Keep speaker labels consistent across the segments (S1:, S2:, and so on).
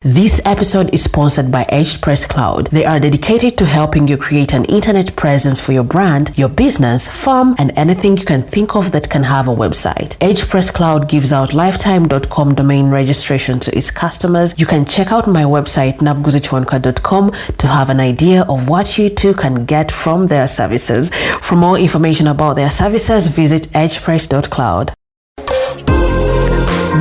S1: This episode is sponsored by Press Cloud. They are dedicated to helping you create an internet presence for your brand, your business, firm, and anything you can think of that can have a website. Press Cloud gives out lifetime.com domain registration to its customers. You can check out my website nabguzichwanka.com to have an idea of what you too can get from their services. For more information about their services, visit edgepress.cloud.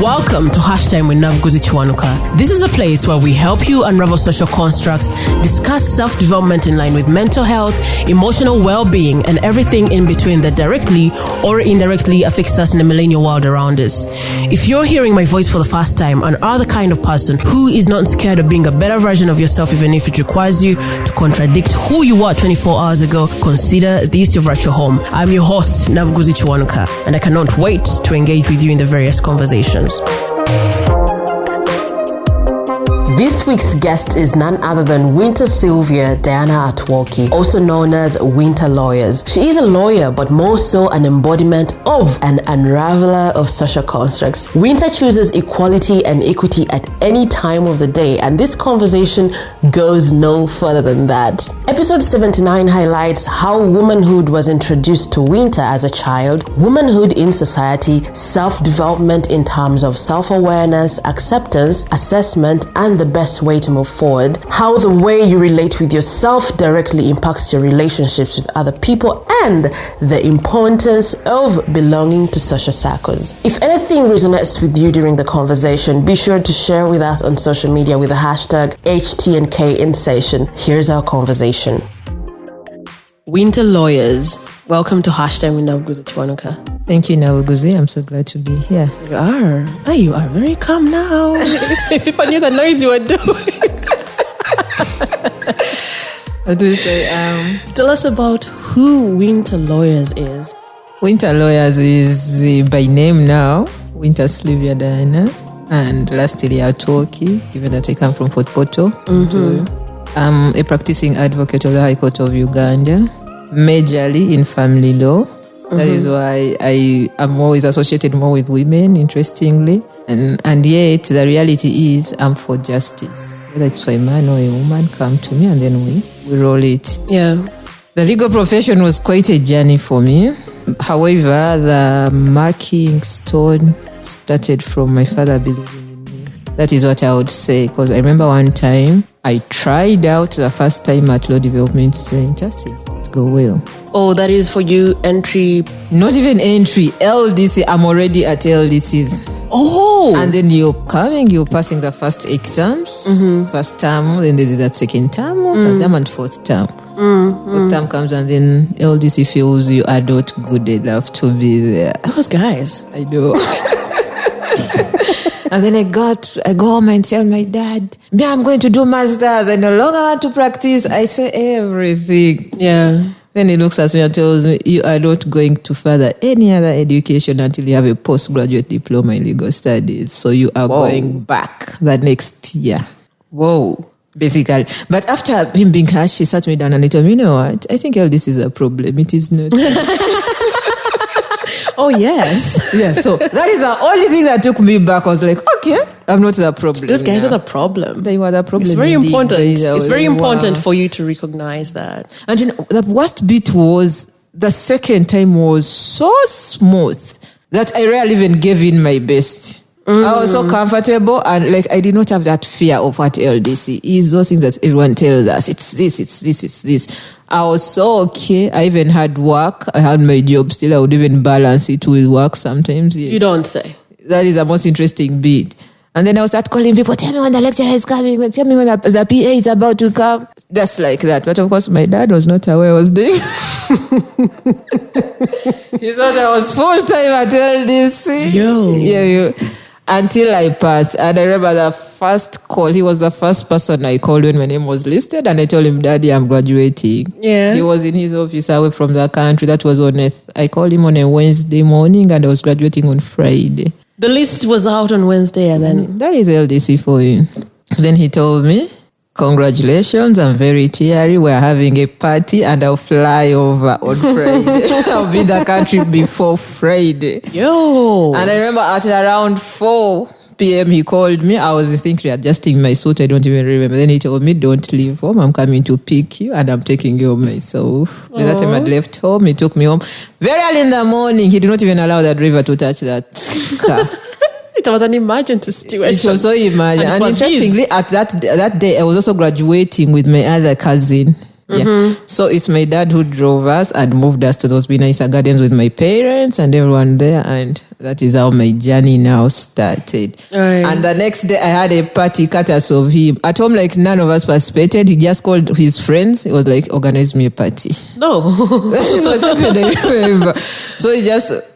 S1: Welcome to Hashtime with Nabguzi Chwanuka. This is a place where we help you unravel social constructs, discuss self-development in line with mental health, emotional well-being, and everything in between that directly or indirectly affects us in the millennial world around us. If you're hearing my voice for the first time and are the kind of person who is not scared of being a better version of yourself even if it requires you to contradict who you were 24 hours ago, consider this your virtual home. I'm your host, Nabguzi Chwanuka, and I cannot wait to engage with you in the various conversations. This week's guest is none other than Winter Sylvia Diana Atwooki, also known as Winter Lawyerz. She is a lawyer, but more so an embodiment of an unraveller of social constructs. Winter chooses equality and equity at any time of the day, and this conversation goes no further than that. Episode 79 highlights how womanhood was introduced to Winter as a child, womanhood in society, self-development in terms of self-awareness, acceptance, assessment, and the best way to move forward, how the way you relate with yourself directly impacts your relationships with other people, and the importance of belonging to social circles. If anything resonates with you during the conversation, be sure to share with us on social media with the hashtag HTNKInsation. Here's our conversation. Winter Lawyerz, welcome to Hashtag with Nabguzi Chwanuka.
S2: Thank you, Nabguzi. I'm so glad to be here.
S1: You are. Oh, you are very calm now. If I knew the noise you were doing.
S2: At least I am.
S1: Tell us about who Winter Lawyerz is.
S2: Winter Lawyerz is by name now Winter Sylvia Diana and lastly Atwooki, given that I come from Fort Portal. Mm-hmm. I'm a practicing advocate of the High Court of Uganda, majorly in family law. That is why I am always associated more with women, interestingly. And yet, the reality is I'm for justice. Whether it's for a man or a woman, come to me and then we roll it.
S1: Yeah.
S2: The legal profession was quite a journey for me. However, the marking stone started from my father believing in me. That is what I would say. Because I remember one time, I tried out the first time at Law Development Center. Things didn't go well.
S1: Oh, that is for you entry?
S2: Not even entry, LDC. I'm already at LDC.
S1: Oh!
S2: And then you're passing the first exams, first term, then there's that second term, third term, and fourth term. Fourth term comes and then LDC feels you are not good enough to be there.
S1: Those guys.
S2: I know. And then I go home and tell my dad, I'm going to do masters. I no longer want to practice. I say everything.
S1: Yeah.
S2: Then he looks at me and tells me, you are not going to further any other education until you have a postgraduate diploma in legal studies. So you are going back the next year.
S1: Whoa.
S2: Basically. But after him being harsh, he sat me down and he told me, you know what? I think all this is a problem. It is not.
S1: Oh, yes.
S2: Yeah, so that is the only thing that took me back. I was like, okay, I'm not the problem.
S1: These guys are the problem.
S2: They were the problem.
S1: It's very important. It's very important for you to recognize that.
S2: And you know, the worst bit was the second time was so smooth that I rarely even gave in my best. I was so comfortable and like I did not have that fear of what LDC is. Those things that everyone tells us, it's this. I was so okay. I even had work. I had my job still. I would even balance it with work sometimes. Yes.
S1: You don't say.
S2: That is the most interesting bit. And then I would start calling people, tell me when the lecturer is coming, tell me when the PA is about to come. Just like that. But of course, my dad was not aware I was doing. He thought I was full-time at LDC.
S1: Yo.
S2: Until I passed. And I remember the first call, he was the first person I called when my name was listed. And I told him, Daddy, I'm graduating.
S1: Yeah.
S2: He was in his office away from the country. That was on I called him on a Wednesday morning and I was graduating on Friday.
S1: The list was out on Wednesday and then...
S2: That is LDC for you. Then he told me, congratulations, I'm very teary. We're having a party and I'll fly over on Friday. I'll be in the country before Friday.
S1: Yo.
S2: And I remember at around 4 p.m. he called me. I was thinking adjusting my suit. I don't even remember. Then he told me, don't leave home. I'm coming to pick you and I'm taking you home myself. By that time I'd left home. He took me home very early in the morning. He did not even allow that driver to touch that car.
S1: It was an emergency situation.
S2: It was so emergency. And interestingly, at that day, I was also graduating with my other cousin. Yeah. So it's my dad who drove us and moved us to those Be Nicer Gardens with my parents and everyone there. And that is how my journey now started.
S1: Right.
S2: And the next day I had a party courtesy of him. At home, like none of us participated. He just called his friends. He was like, organize me a party.
S1: No.
S2: So it's even I remember. So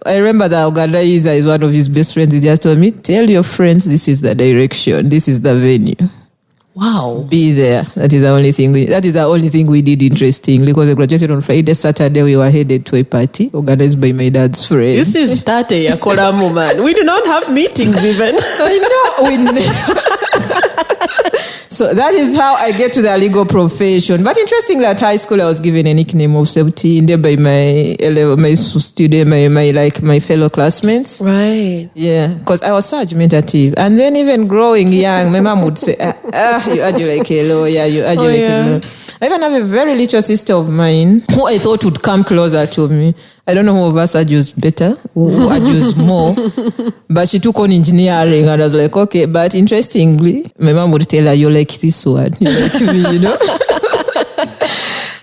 S2: I remember the organizer is one of his best friends. He just told me, tell your friends this is the direction. This is the venue.
S1: Wow.
S2: Be there. That is the only thing we did, interestingly, because I graduated on Friday. Saturday we were headed to a party organized by my dad's friend.
S1: This is Tate Yakoramu, man. We do not have meetings even.
S2: I know. So that is how I get to the legal profession. But interestingly, at high school I was given a nickname of 17 there by my student, my fellow classmates.
S1: Right.
S2: Yeah, because I was so argumentative. And then even growing young, my mom would say, you argue like a lawyer, you argue like a lawyer. I even have a very little sister of mine who I thought would come closer to me. I don't know who of us argues better, who argues more. But she took on engineering and I was like, okay. But interestingly, my mom would tell her, you like this one, you like me, you know.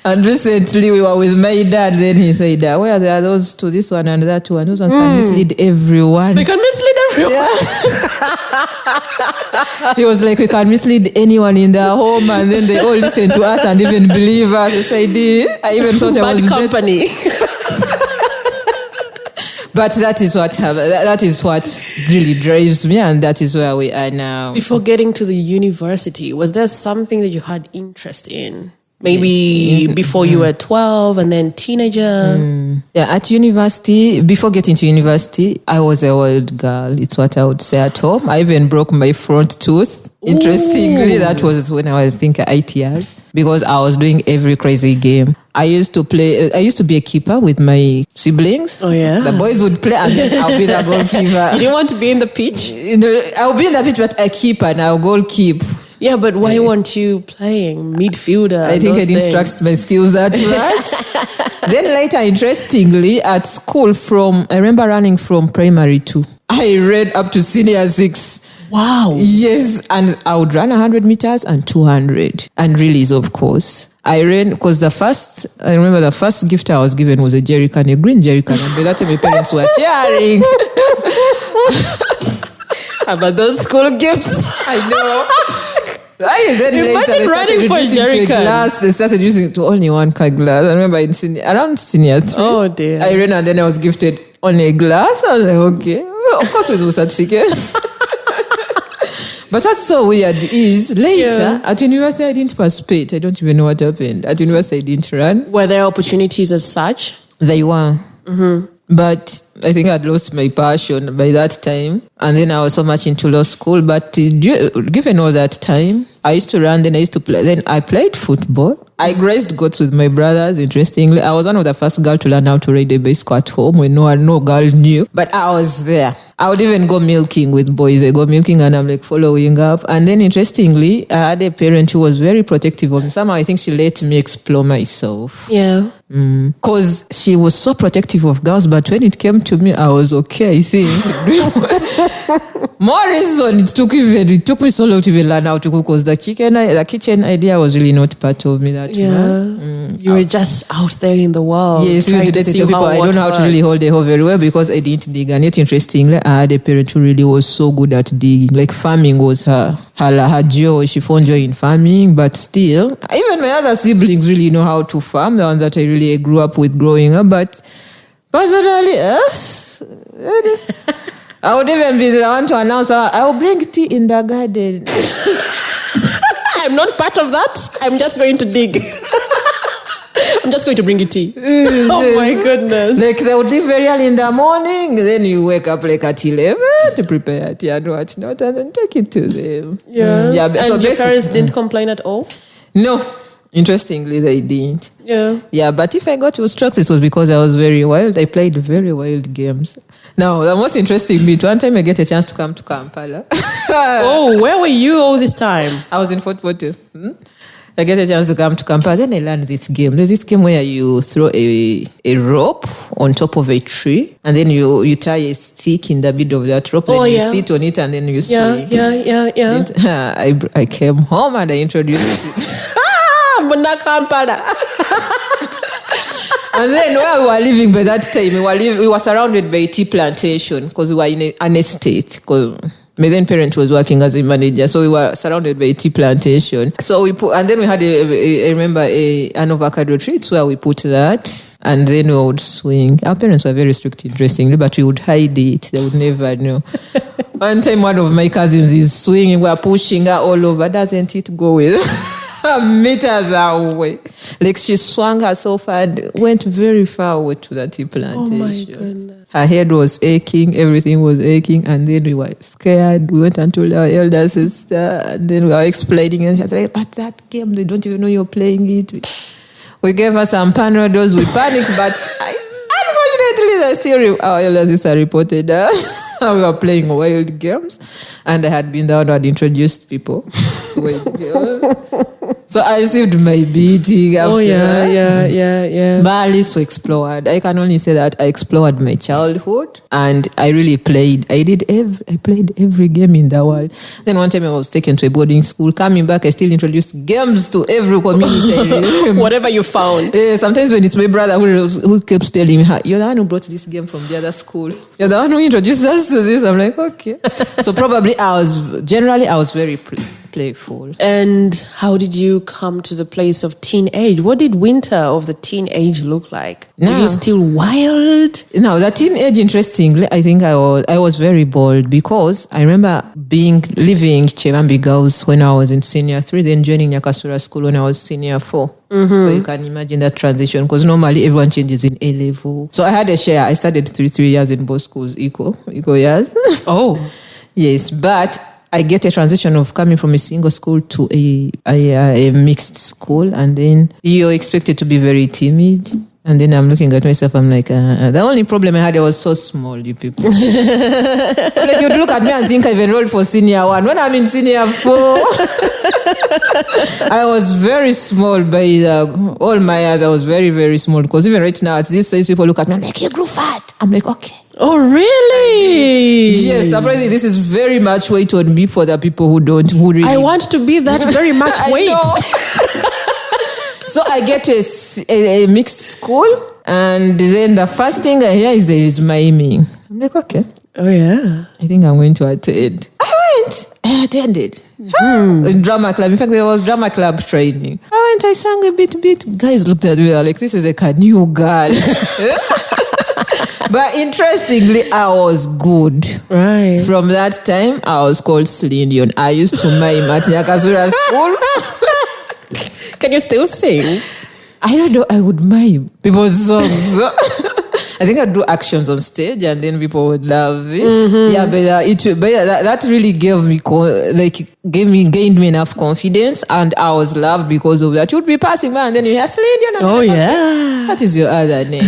S2: And recently we were with my dad. Then he said, where there are those two, this one and that one. Those ones can mislead everyone.
S1: They can mislead everyone.
S2: Yeah. He was like, we can mislead anyone in their home and then they all listen to us and even believe us. I even thought I was
S1: bad company.
S2: But that is what really drives me, and that is where we are now.
S1: Before getting to the university, was there something that you had interest in? Maybe before you were 12 and then teenager?
S2: Yeah, at university, before getting to university, I was a wild girl. It's what I would say at home. I even broke my front tooth. Interestingly, that was when I was thinking 8 years, because I was doing every crazy game. I used to be a keeper with my siblings.
S1: Oh, yeah?
S2: The boys would play and then I'll be the goalkeeper.
S1: You didn't want to be in the pitch?
S2: You know, I'll be in the pitch, but I keep and I'll goal keep.
S1: Yeah, but why weren't you playing midfielder?
S2: I think I didn't trust my skills that much. Then later, interestingly, at school I remember running from primary 2. I ran up to senior 6.
S1: Wow.
S2: Yes, and I would run 100 meters and 200. And relays, of course. I ran, because I remember the first gift I was given was a jerrycan, a green jerrycan. And by that time, my parents were cheering.
S1: How about those school gifts?
S2: I know. Then
S1: imagine running for a jerrycan.
S2: They started using it to only 1 car glass. I remember around senior 3.
S1: Oh dear.
S2: I ran and then I was gifted only a glass. I was like, okay. Well, of course with a certificate. But what's so weird is later at university I didn't participate. I don't even know what happened. At university I didn't run.
S1: Were there opportunities as such?
S2: They were. But I think I'd lost my passion by that time. And then I was so much into law school. But given all that time, I used to run, then I used to play. Then I played football. I grazed goats with my brothers, interestingly. I was one of the first girls to learn how to ride a bicycle at home when no girl knew. But I was there. I would even go milking with boys. I go milking and I'm like following up. And then interestingly, I had a parent who was very protective of me. Somehow I think she let me explore myself.
S1: Yeah.
S2: Because she was so protective of girls, but when it came to me, I was okay, I think. More reason it took me so long to even learn how to cook, because the kitchen idea was really not part of me that much.
S1: You were just out there in the world.
S2: Yes, even today to tell people I don't know how to really hold a hoe very well because I didn't dig. And yet interestingly, I had a parent who really was so good at digging. Like farming was her joy. She found joy in farming, but still, even my other siblings really know how to farm, the ones that I really grew up with growing up. But personally, I would even be the one to announce, I will bring tea in the garden.
S1: I'm not part of that. I'm just going to dig. I'm just going to bring you tea. Oh my goodness.
S2: Like they would leave very early in the morning, then you wake up like at 11 to prepare tea and whatnot, and then take it to them.
S1: Yeah. And so your parents didn't complain at all?
S2: No. Interestingly, they didn't.
S1: Yeah.
S2: Yeah, but if I got to strokes, it was because I was very wild. I played very wild games. Now, the most interesting bit, one time I get a chance to come to Kampala.
S1: Oh, where were you all this time?
S2: I was in Fort Portal. I get a chance to come to Kampala. Then I learned this game. There's this game where you throw a rope on top of a tree, and then you tie a stick in the middle of that rope, and you sit on it, and then you swing.
S1: Yeah.
S2: I came home and I introduced it.
S1: Kampala.
S2: And then where we were living by that time, we were surrounded by a tea plantation because we were in an estate. Because my then parent was working as a manager, so we were surrounded by a tea plantation. So and then we had I remember an avocado tree. It's where we put that, and then we would swing. Our parents were very strict, interestingly, but we would hide it. They would never know. One time, one of my cousins is swinging. We are pushing her all over. Doesn't it go with? Meters away. Like she swung herself and went very far away to the tea plantation.
S1: Oh my goodness.
S2: Her head was aching, everything was aching, and then we were scared. We went and told our elder sister, and then we were explaining, and she was like, but that game, they don't even know you're playing it. We gave her some Panadols, we panicked, but unfortunately, our elder sister reported we were playing wild games, and I had been the one who had introduced people to wild games. So I received my beating after that.
S1: Yeah.
S2: But at least we explored. I can only say that I explored my childhood, and I really played. I played every game in the world. Then one time I was taken to a boarding school. Coming back, I still introduced games to every community.
S1: Whatever you found.
S2: Sometimes when it's my brother who keeps telling me, you're the one who brought this game from the other school. You're the one who introduced us to this. I'm like, okay. So probably I was very playful.
S1: And how did you come to the place of teenage? What did winter of the teenage look like? Were you still wild?
S2: No, the teenage, interestingly, I think I was very bold because I remember living Chevambi Girls when I was in senior 3, then joining Nyakasura school when I was senior 4. Mm-hmm. So you can imagine that transition because normally everyone changes in A level. So I had a share. I studied 3 years in both schools, equal years.
S1: Oh.
S2: Yes, but I get a transition of coming from a single school to a mixed school, and then you're expected to be very timid. And then I'm looking at myself, I'm like, the only problem I had, I was so small, you people. Like you'd look at me and think I've enrolled for senior 1. When I'm in senior 4, I was very small by all my years. I was very, very small. Because even right now, at this stage, people look at me and like, you grew fat. I'm like, okay.
S1: Oh, really?
S2: Yes, apparently this is very much weight on me for the people who really...
S1: I want to be that very much weight.
S2: So I get to a mixed school, and then the first thing I hear is there is miming. I'm like, okay.
S1: Oh, yeah.
S2: I think I'm going to attend. I attended. In drama club. In fact, there was drama club training. I sang a bit. Guys looked at me like, this is like a new girl. But interestingly, I was good.
S1: Right.
S2: From that time, I was called Slindion. I used to mime at Nyakasura school.
S1: Can you still sing?
S2: I don't know. I would mime people's songs. I think I'd do actions on stage, and then people would love it. Mm-hmm. Yeah, but that really gained me enough confidence, and I was loved because of that. You'd be passing by, and then you hear Slindion.
S1: Oh, yeah.
S2: That is your other name.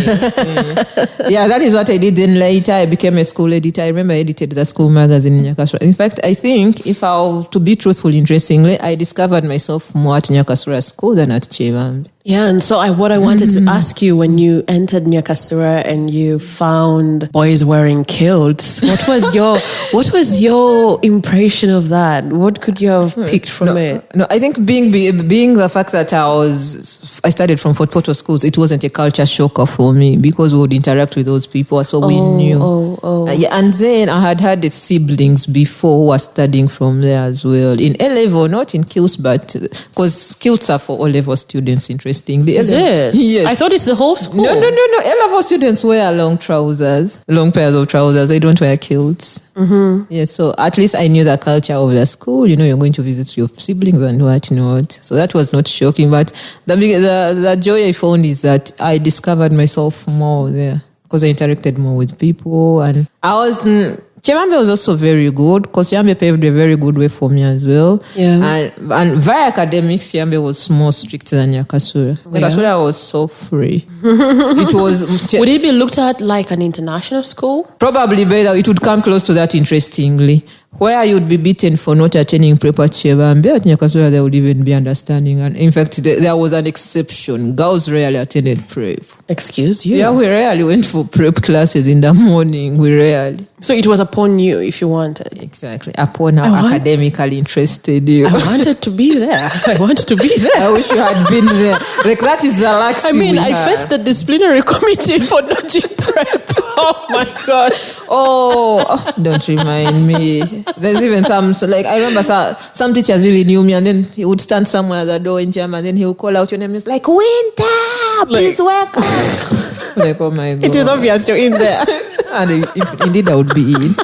S2: Yeah, that is what I did. Then later, I became a school editor. I remember I edited the school magazine in Nyakasura. In fact, I think, if I were to be truthful, interestingly, I discovered myself more at Nyakasura school than at Chevambi.
S1: Yeah, and so what I wanted to ask you, when you entered Nyakasura and you found boys wearing kilts, what was your impression of that? What could you have picked from it?
S2: No, I think being the fact that I studied from Fort Portal schools, it wasn't a culture shocker for me because we would interact with those people, so we knew. Yeah, and then I had the siblings before who were studying from there as well in A level, not in kilts, but because kilts are for O level students. Interestingly,
S1: is it?
S2: Yes.
S1: I thought it's the whole school.
S2: No. A level students wear long pairs of trousers. They don't wear kilts. Mm-hmm. Yeah, so at least I knew the culture of the school. You know, you're going to visit your siblings and whatnot. So that was not shocking. But the joy I found is that I discovered myself more there because I interacted more with people, and I was Chebambe was also very good because Yambe paved a very good way for me as well.
S1: Yeah.
S2: And via academics, Yambe was more strict than Nyakasura. Nyakasura was so free. It was.
S1: Would it be looked at like an international school?
S2: Probably better. It would come close to that, interestingly. Where you'd be beaten for not attending prep at Chebambe, at Nyakasura there would even be understanding. And in fact, there was an exception. Girls rarely attended prep.
S1: Excuse you?
S2: Yeah, we rarely went for prep classes in the morning. We rarely.
S1: So it was upon you if you wanted.
S2: Exactly. Upon how academically interested you.
S1: I wanted to be there. I wanted to be there.
S2: I wish you had been there. Like, that is the laxity.
S1: I mean, I faced the disciplinary committee for dodging prep. Oh my God.
S2: Oh, don't remind me. There's even some, like, I remember some teachers really knew me, and then he would stand somewhere at the door in German, and then he would call out your name. It's like, Winter, please welcome. Like, oh my God.
S1: It is obvious you're in there.
S2: And if indeed I would be in.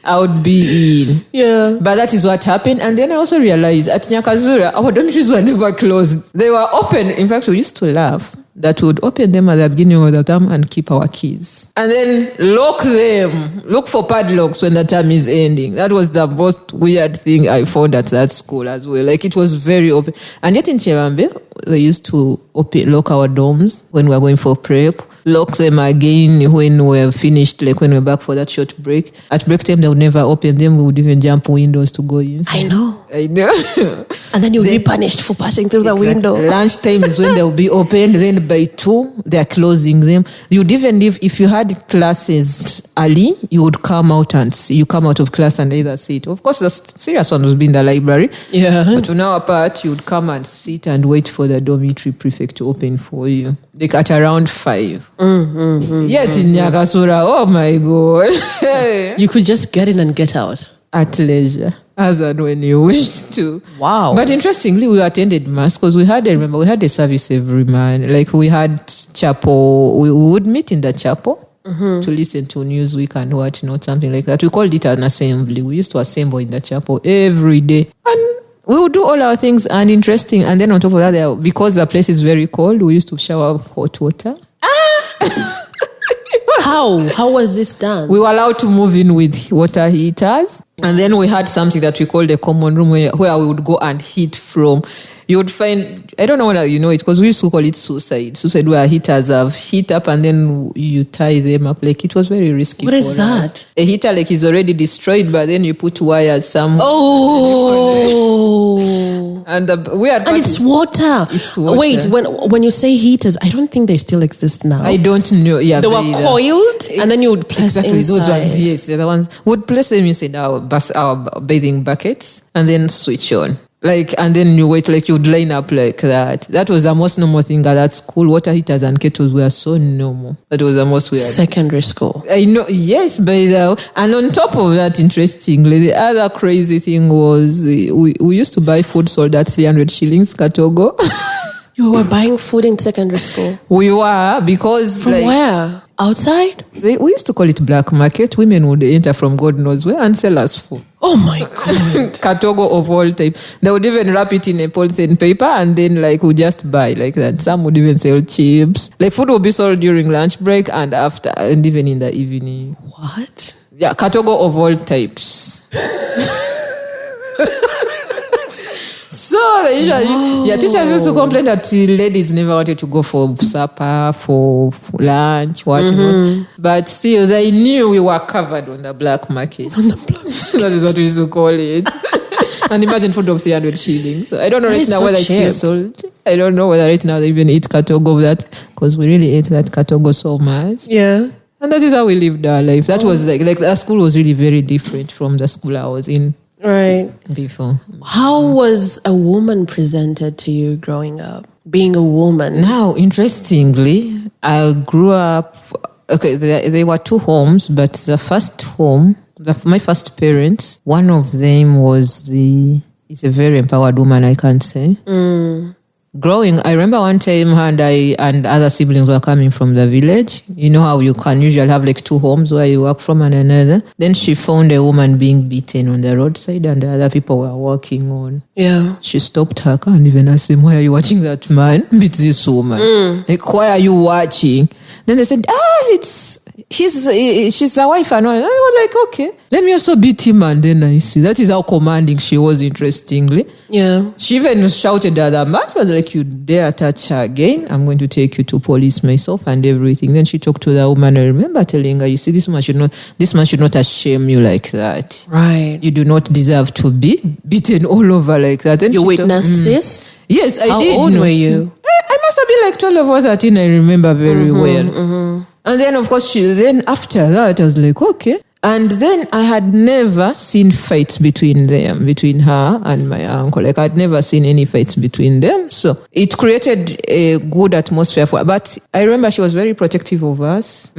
S2: I would be in.
S1: Yeah.
S2: But that is what happened. And then I also realized at Nyakasura, our dormitories were never closed. They were open. In fact, we used to laugh that we would open them at the beginning of the term and keep our keys. And then lock them. Look for padlocks when the term is ending. That was the most weird thing I found at that school as well. Like, it was very open. And yet in Chebambe, they used to lock our dorms when we were going for prep. Lock them again when we're finished, like when we're back for that short break. At break time, they would never open them. We would even jump windows to go inside.
S1: I know. And then you'll be punished for passing through the window.
S2: Lunchtime is when they'll be opened. Then by 2, they're closing them. You'd even leave, if you had classes early, you would come out and see. You come out of class and either sit. Of course, the serious one would be in the library.
S1: Yeah.
S2: But on our part, you would come and sit and wait for the dormitory prefect to open for you. Like at around 5. Yet in Nyakasura, oh my God.
S1: You could just get in and get out.
S2: At leisure, as and when you wish to.
S1: Wow.
S2: But interestingly, we attended mass because we had a service every man. Like, we had chapel. We would meet in the chapel to listen to Newsweek and whatnot, something like that. We called it an assembly. We used to assemble in the chapel every day. And we would do all our things uninteresting. And then on top of that, because the place is very cold, we used to shower hot water.
S1: How was this done?
S2: We were allowed to move in with water heaters. And then we had something that we called a common room where we would go and heat from. You would find, I don't know whether you know it, because we used to call it suicide. Suicide, where heaters have heat up and then you tie them up. Like, it was very risky.
S1: What is that?
S2: Us. A heater, like, is already destroyed, but then you put wires somewhere.
S1: Oh.
S2: And
S1: it's water.
S2: It's water.
S1: Wait, when you say heaters, I don't think they still exist now.
S2: I don't know. Yeah,
S1: they were coiled, and then you would place
S2: exactly
S1: inside.
S2: Those ones, yes, the ones would place them inside our bathing buckets and then switch on. Like, and then you wait, like, you'd line up like that. That was the most normal thing at that school. Water heaters and kettles were so normal. That was the most weird.
S1: Secondary school.
S2: I know, yes, but and on top of that, interestingly, the other crazy thing was we used to buy food sold at 300 shillings, Katogo.
S1: You were buying food in secondary school?
S2: We were, because...
S1: From where? Outside?
S2: We used to call it black market. Women would enter from God knows where and sell us food.
S1: Oh my God.
S2: Katogo of all type. They would even wrap it in a polythene paper and then, like, we just buy like that. Some would even sell chips. Like, food would be sold during lunch break and after, and even in the evening.
S1: What?
S2: Yeah, Katogo of all types. So, teachers used to complain that ladies never wanted to go for supper, for lunch, whatnot. But still, they knew we were covered on the black market.
S1: On the black market.
S2: That is what we used to call it. And imagine food of 300 shillings. So I don't know right now whether it's still sold. I don't know whether right now they even eat Katogo of that, because we really ate that Katogo so much.
S1: Yeah.
S2: And that is how we lived our life. That was like our school was really very different from the school I was in.
S1: Right.
S2: Before.
S1: How was a woman presented to you growing up? Being a woman?
S2: Now, interestingly, I grew up... Okay, there were 2 homes, but the first home, my first parents, one of them is a very empowered woman, I can say. Growing, I remember one time her and other siblings were coming from the village. You know how you can usually have like 2 homes where you work from and another. Then she found a woman being beaten on the roadside and the other people were walking on.
S1: Yeah.
S2: She stopped her car and even asked him, why are you watching that man beat this woman? Like, why are you watching? Then they said, she's a wife and all. And I was like, okay, let me also beat him and then I see. That is how commanding she was, interestingly.
S1: Yeah.
S2: She even shouted at the man, was like, you dare touch her again, I'm going to take you to police myself and everything. Then she talked to the woman. I remember telling her, you see, this man should not shame you like that.
S1: Right.
S2: You do not deserve to be beaten all over like that. And
S1: you witnessed this?
S2: Yes, I did.
S1: How old were you?
S2: I must have been like 12 or 13, I remember very well. And then, of course, after that, I was like, okay. And then I had never seen fights between her and my uncle. Like, I'd never seen any fights between them. So it created a good atmosphere for her. But I remember she was very protective of us.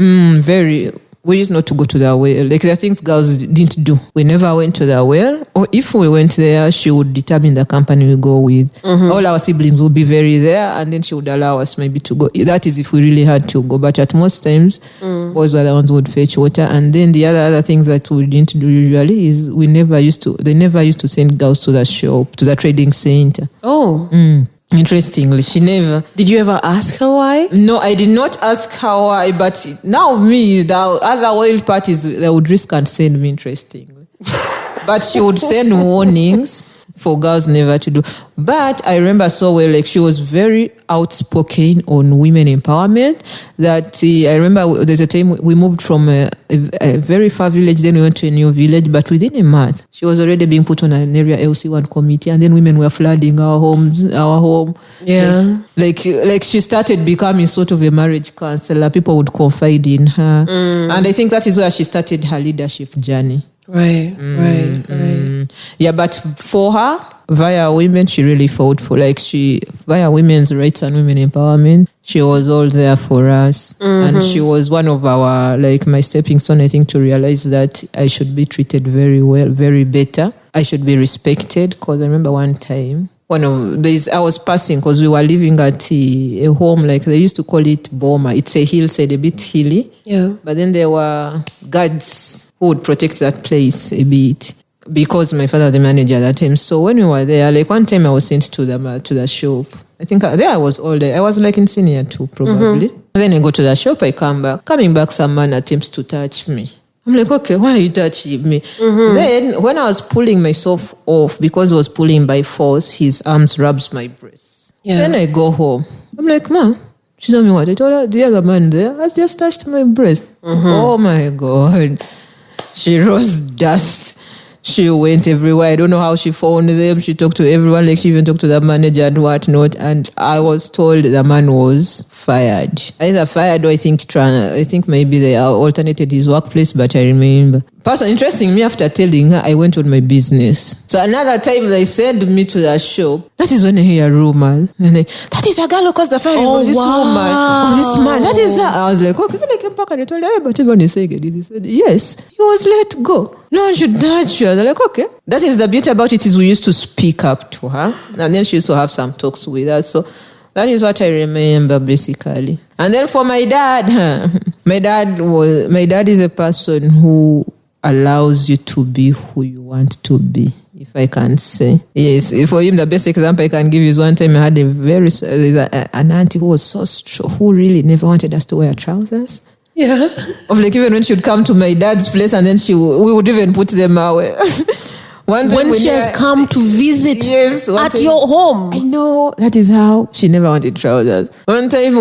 S2: We used not to go to the well. Like, there are things girls didn't do. We never went to the well. Or if we went there, she would determine the company we go with. All our siblings would be very there, and then she would allow us maybe to go. That is if we really had to go. But at most times, boys were the ones who would fetch water. And then the other things that we didn't do usually is they never used to send girls to the shop, to the trading center.
S1: Oh.
S2: Interestingly, she never.
S1: Did you ever ask her why?
S2: No, I did not ask her why, but now the other oil parties, they would risk and send me, interestingly. But she would send warnings for girls never to do. But I remember so well, like, she was very outspoken on women empowerment, that I remember there's a time we moved from a very far village, then we went to a new village, but within a month, she was already being put on an area LC1 committee, and then women were flooding our home.
S1: Yeah.
S2: Like she started becoming sort of a marriage counselor. People would confide in her. And I think that is where she started her leadership journey.
S1: Right.
S2: Yeah, but for her, via women, she really fought for, via women's rights and women empowerment, she was all there for us. And she was one of our, my stepping stone, I think, to realize that I should be treated very well, very better. I should be respected, because I remember one time, one of these, I was passing, because we were living at a home, like they used to call it Boma. It's a hillside, a bit hilly. Yeah. But then there were guards who would protect that place a bit, because my father was the manager at that time. So when we were there, one time I was sent to the shop. I think there I was all day. I was in senior 2 probably. And then I go to the shop, I come back. Coming back, some man attempts to touch me. I'm like, okay, why are you touching me? Then when I was pulling myself off, because I was pulling by force, his arms rubs my breast. Yeah. Then I go home. I'm like, Mom, she told me what? I told her, the other man there has just touched my breast. Oh my God. She rose dust. She went everywhere. I don't know how she found them. She talked to everyone. Like, she even talked to the manager and whatnot. And I was told the man was fired. Either fired or I think maybe they alternated his workplace, but I remember. Interesting, me after telling her, I went on my business. So another time they sent me to the shop. That is when I hear rumors. And that is a girl who caused the firing of this woman, of this man. That is her. I was like, okay. Then I came back and I told her, but everyone is saying it. He said, yes, he was let go. No one should touch her. They're like, okay. That is the beauty about it, is we used to speak up to her. And then she used to have some talks with us. So that is what I remember, basically. And then for my dad, my dad is a person who allows you to be who you want to be, if I can say. Yes, for him, the best example I can give is one time I had an auntie who was so strong, who really never wanted us to wear trousers. Yeah. Even when she would come to my dad's place, and then we would even put them away. One time
S1: when she has come to visit at your home.
S2: I know. That is how she never wanted trousers. One time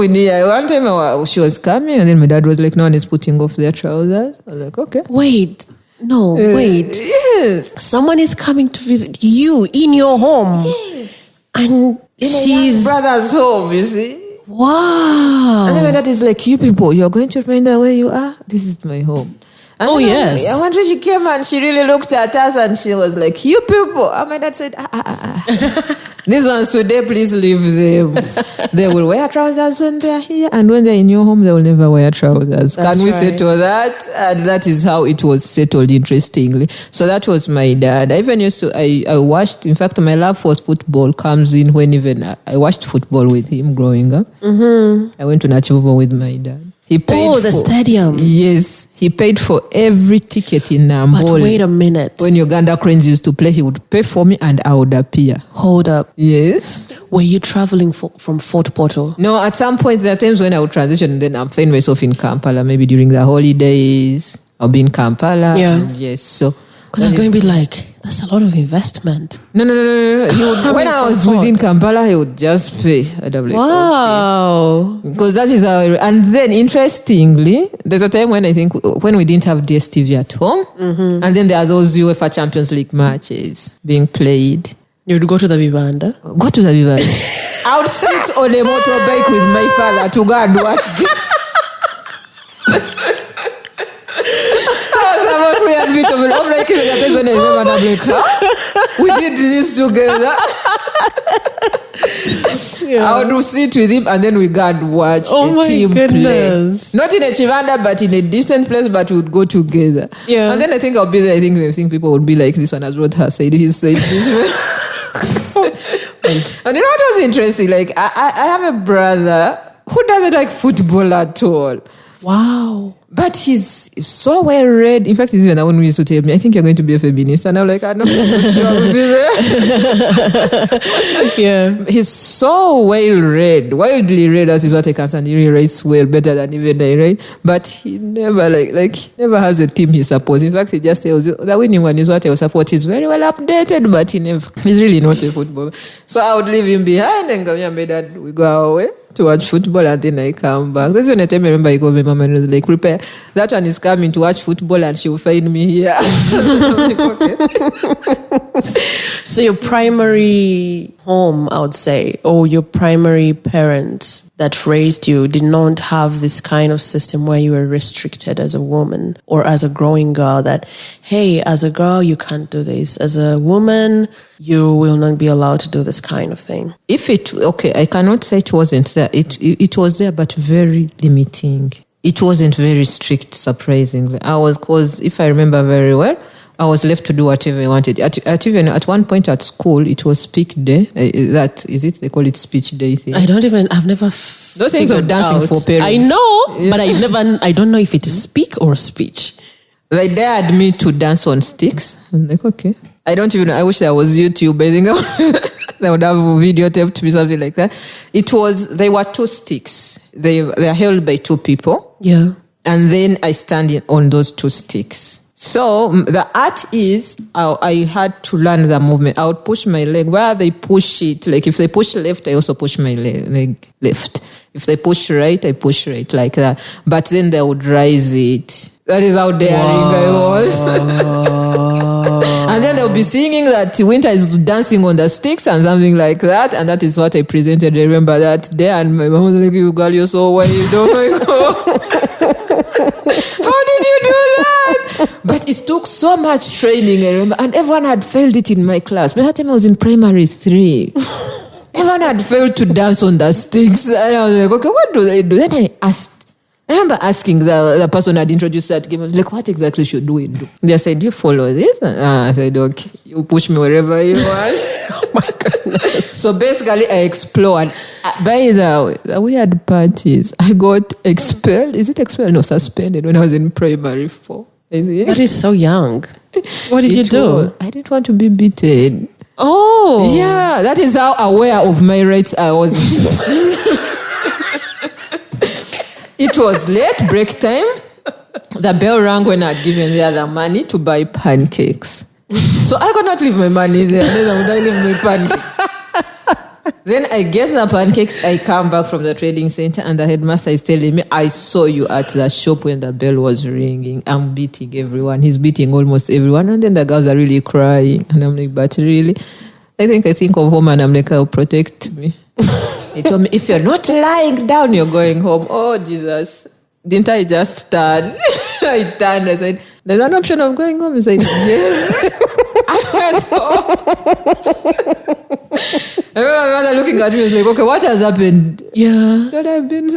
S2: she was coming, and then my dad was like, no one is putting off their trousers. I was like, okay.
S1: Wait. Yes. Someone is coming to visit you in your home. Yes. And she's
S2: brother's home, you see.
S1: Wow.
S2: And then my dad is like, you people, you're going to remain where you are? This is my home. And
S1: yes.
S2: I wonder, she came and she really looked at us and she was like, you people. And my dad said, These ones today, please leave them. They will wear trousers when they're here, and when they're in your home, they will never wear trousers. Can we settle that? And that is how it was settled, interestingly. So that was my dad. I even used to, I watched, in fact, my love for football comes in when even I watched football with him growing up. Mm-hmm. I went to Nachivovo with my dad. He paid
S1: the stadium.
S2: Yes. He paid for every ticket in Nambole.
S1: But wait a minute.
S2: When Uganda Cranes used to play, he would pay for me and I would appear.
S1: Hold up.
S2: Yes.
S1: Were you traveling from Fort Portal?
S2: No, at some point there are times when I would transition and then I'll find myself in Kampala, maybe during the holidays. I'll be in Kampala.
S1: Yeah.
S2: And yes, so...
S1: Because I was going to be like, that's a lot of investment.
S2: No. When I was within Kampala, he would just pay. I'd have like,
S1: wow.
S2: Because that is how... And then, interestingly, there's a time when I think, when we didn't have DSTV at home, and then there are those UEFA Champions League matches being played.
S1: You'd go to the Vivanda?
S2: Go to the Vivanda. I would sit on a motorbike with my father to go and watch games. When I remember, I'm like, we did this together. I would sit with him and then we go and watch a team play. Not in a Chivanda, but in a distant place, but we would go together. Yeah. And then I think I'll be there. I think people would be like, this one has brought her, said this. And you know what was interesting? Like, I have a brother who doesn't like football at all. Wow. But he's so well read. In fact, he's even the one who used to tell me, I think you're going to be a feminist. And I'm like, I'm not sure I will be there. Yeah. He's so well read, widely read, as is what I can say. He writes well, better than even I write. But he never never has a team he supports. In fact, he just tells you the winning one is what I will support. He's very well updated, but he's really not a footballer. So I would leave him behind and go, yeah, my dad, we go away to watch football and then I come back. That's when I remember I go, my mom and was like, prepare. That one is coming to watch football and she will find me here. Like, okay.
S1: So your primary home, I would say, or your primary parents that raised you did not have this kind of system where you were restricted as a woman or as a growing girl that, hey, as a girl, you can't do this. As a woman, you will not be allowed to do this kind of thing.
S2: I cannot say it wasn't there. It was there, but very limiting. It wasn't very strict, surprisingly. Because if I remember very well, I was left to do whatever I wanted. At one point at school, it was speak day. They call it speech day thing.
S1: I've never
S2: those things of dancing for parents.
S1: I know, but I don't know if it is speak or speech.
S2: They dared me to dance on sticks. I'm like, okay. I don't even know. I wish there was YouTube. I think they would have videotaped me, something like that. They were two sticks. They are held by two people. Yeah. And then I stand on those two sticks. So the art is, I had to learn the movement. I would push my leg where they push it. Like if they push left, I also push my leg left. If they push right, I push right, like that. But then they would rise it. That is how daring I was. And then they'll be singing that Winter is dancing on the sticks and something like that. And that is what I presented. I remember that day. And my mom was like, you girl, you're so wild. Oh my God. How did you do that? But it took so much training, I remember. And everyone had failed it in my class. By that time I was in primary 3. Everyone had failed to dance on the sticks. And I was like, okay, what do they do? Then I remember asking the person who had introduced that game, I was like, what exactly should we do? They said, do you follow this? And I said, okay, you push me wherever you want. Oh my goodness. So basically I explored. By the way, we had parties. I got expelled. Is it expelled? No, suspended when I was in primary 4.
S1: That is so young. What did you do?
S2: I didn't want to be beaten.
S1: Oh.
S2: Yeah, that is how aware of my rights I was. It was late, break time. The bell rang when I'd given the other money to buy pancakes. So I could not leave my money there. Then I would leave my pancakes. Then I get the pancakes. I come back from the trading center and the headmaster is telling me, I saw you at the shop when the bell was ringing. I'm beating everyone. He's beating almost everyone. And then the girls are really crying. And I'm like, but really? I think of home and I'm like, I'll protect me. He told me, if you're not lying down, you're going home. Oh, Jesus. Didn't I just stand? I turned. I said, there's an option of going home. He said, yes. I went home. I remember my mother looking at me and was like, okay, what has happened? Yeah. That I've been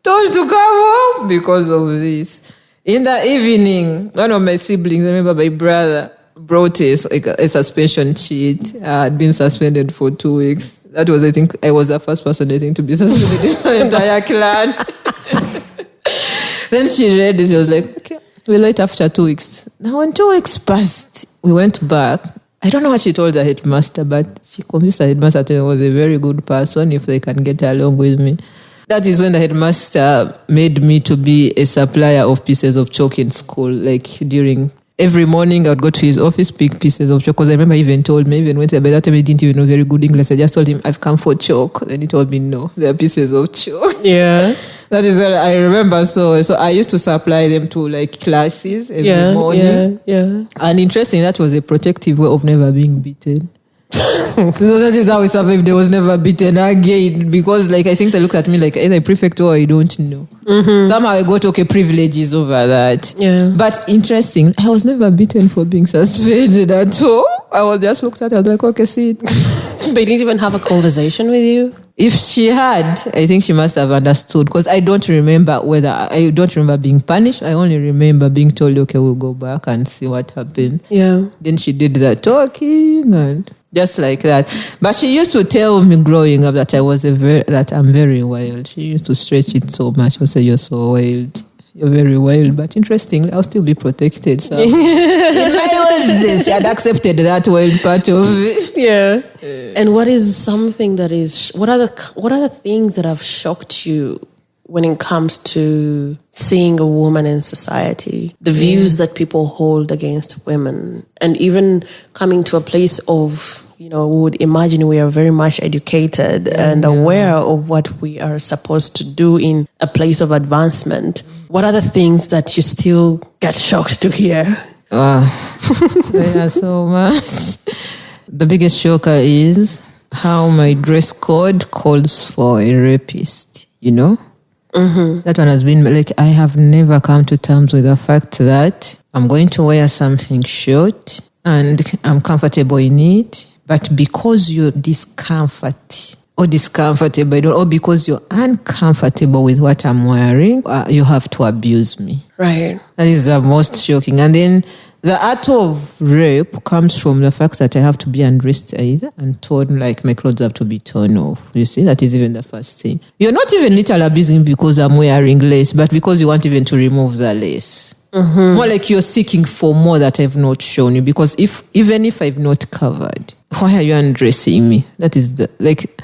S2: told to come home because of this. In the evening, one of my siblings, I remember my brother, brought a suspension sheet. I had been suspended for 2 weeks. That was, I think, I was the first person, I think, to be suspended in my entire clan. Then she read it. She was like, okay, we'll wait after 2 weeks. Now, when 2 weeks passed, we went back. I don't know what she told the headmaster, but she convinced the headmaster that I was a very good person if they can get along with me. That is when the headmaster made me to be a supplier of pieces of chalk in school. Like every morning I would go to his office, pick pieces of chalk. Because I remember he even told me, even when by that time he didn't even know very good English. I just told him, I've come for chalk. Then he told me, no, they're pieces of chalk.
S1: Yeah.
S2: That is what I remember. So I used to supply them to like classes every morning.
S1: Yeah.
S2: And interesting, that was a protective way of never being beaten. So that is how we survived. There was never beaten again because like I think they looked at me like either a prefect or I don't know. Somehow I got privileges over that.
S1: Yeah.
S2: But interesting, I was never beaten for being suspended at all. I was just looked at, I was like, okay, sit.
S1: They didn't even have a conversation with you?
S2: If she had, I think she must have understood because I don't remember being punished. I only remember being told, okay, we'll go back and see what happened.
S1: Yeah.
S2: Then she did the talking and just like that. But she used to tell me growing up that that I'm very wild. She used to stretch it so much. She'll say, you're so wild. You're very wild. But interestingly, I'll still be protected. So in my wildness, she had accepted that wild part of it.
S1: Yeah. And what is something that is, what are the things that have shocked you when it comes to seeing a woman in society, the views that people hold against women, and even coming to a place of, we would imagine we are very much educated and aware of what we are supposed to do in a place of advancement. What are the things that you still get shocked to hear?
S2: There are so much. The biggest shocker is how my dress code calls for a rapist, That one has been like, I have never come to terms with the fact that I'm going to wear something short and I'm comfortable in it. But because you're discomfortable or because you're uncomfortable with what I'm wearing, you have to abuse me.
S1: Right.
S2: That is the most shocking. And then the act of rape comes from the fact that I have to be undressed either and torn, like my clothes have to be torn off. You see, that is even the first thing. You're not even literally abusing because I'm wearing lace, but because you want even to remove the lace. More like you're seeking for more that I've not shown you. Because even if I've not covered, why are you undressing me? That is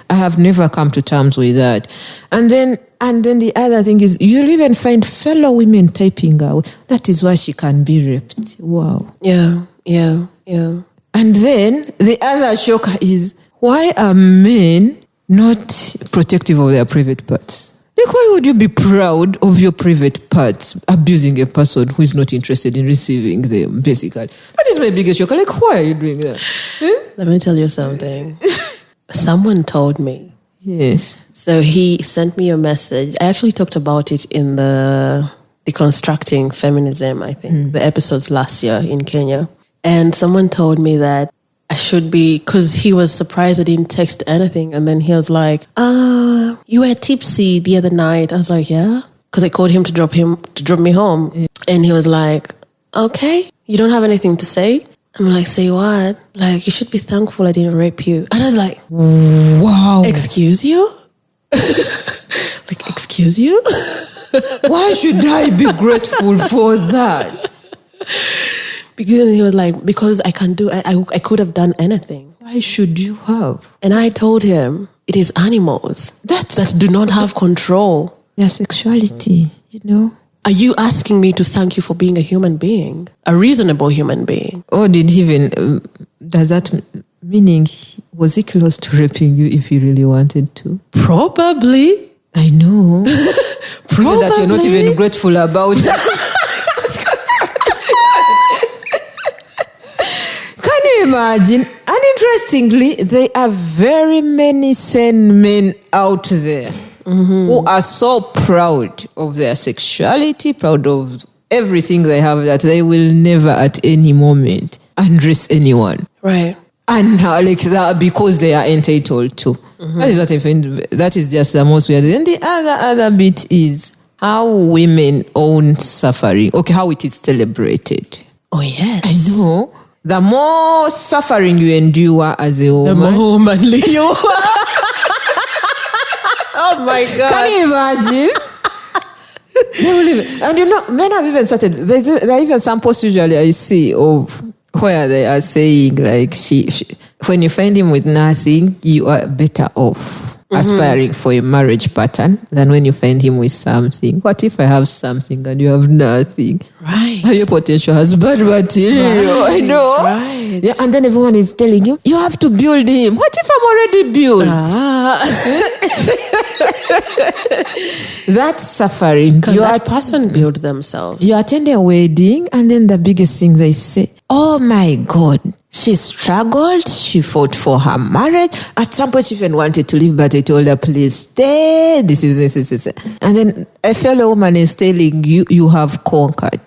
S2: I have never come to terms with that. And then the other thing is, you'll even find fellow women typing out, that is why she can be raped. Wow.
S1: Yeah.
S2: And then the other shocker is, why are men not protective of their private parts? Like, why would you be proud of your private parts abusing a person who is not interested in receiving them, basically? That is my biggest shocker. Like, why are you doing that?
S1: Let me tell you something. Someone told me.
S2: Yes.
S1: So he sent me a message. I actually talked about it in the Deconstructing Feminism, I think, the episodes last year in Kenya. And someone told me that I should be, because he was surprised I didn't text anything. And then he was like, you were tipsy the other night. I was like, yeah. Because I called him to drop me home. Yeah. And he was like, okay, you don't have anything to say? I'm like, say what? Like, you should be thankful I didn't rape you. And I was like,
S2: wow.
S1: Excuse you? Like, excuse you?
S2: Why should I be grateful for that?
S1: Because he was like, because I could have done anything.
S2: Why should you have?
S1: And I told him, it is animals that do not have control.
S2: Their sexuality,
S1: Are you asking me to thank you for being a human being? A reasonable human being?
S2: Or did he even, does that meaning, was he close to raping you if he really wanted to?
S1: Probably.
S2: I know.
S1: Probably.
S2: That you're not even grateful about it. Can you imagine? And interestingly, there are very many sane men out there who are so proud of their sexuality, proud of everything they have, that they will never at any moment undress anyone.
S1: Right.
S2: And like that because they are entitled to. That is what I find. That is just the most weird. And the other bit is how women own suffering. Okay, how it is celebrated.
S1: Oh, yes.
S2: I know. The more suffering you endure as a woman,
S1: the more womanly you are.
S2: Oh my God. Can you imagine? And men have even started, there are even some posts usually I see of where they are saying like she when you find him with nothing, you are better off aspiring for a marriage pattern than when you find him with something. What if I have something and you have nothing?
S1: Right.
S2: Your potential husband material. I know.
S1: Right.
S2: Yeah, and then everyone is telling you, you have to build him. What if I'm already built? That's suffering.
S1: Can that person build themselves?
S2: You attend a wedding and then the biggest thing they say, oh my God, she struggled, she fought for her marriage. At some point she even wanted to leave, but I told her, please stay. This. And then a fellow woman is telling you, you have conquered.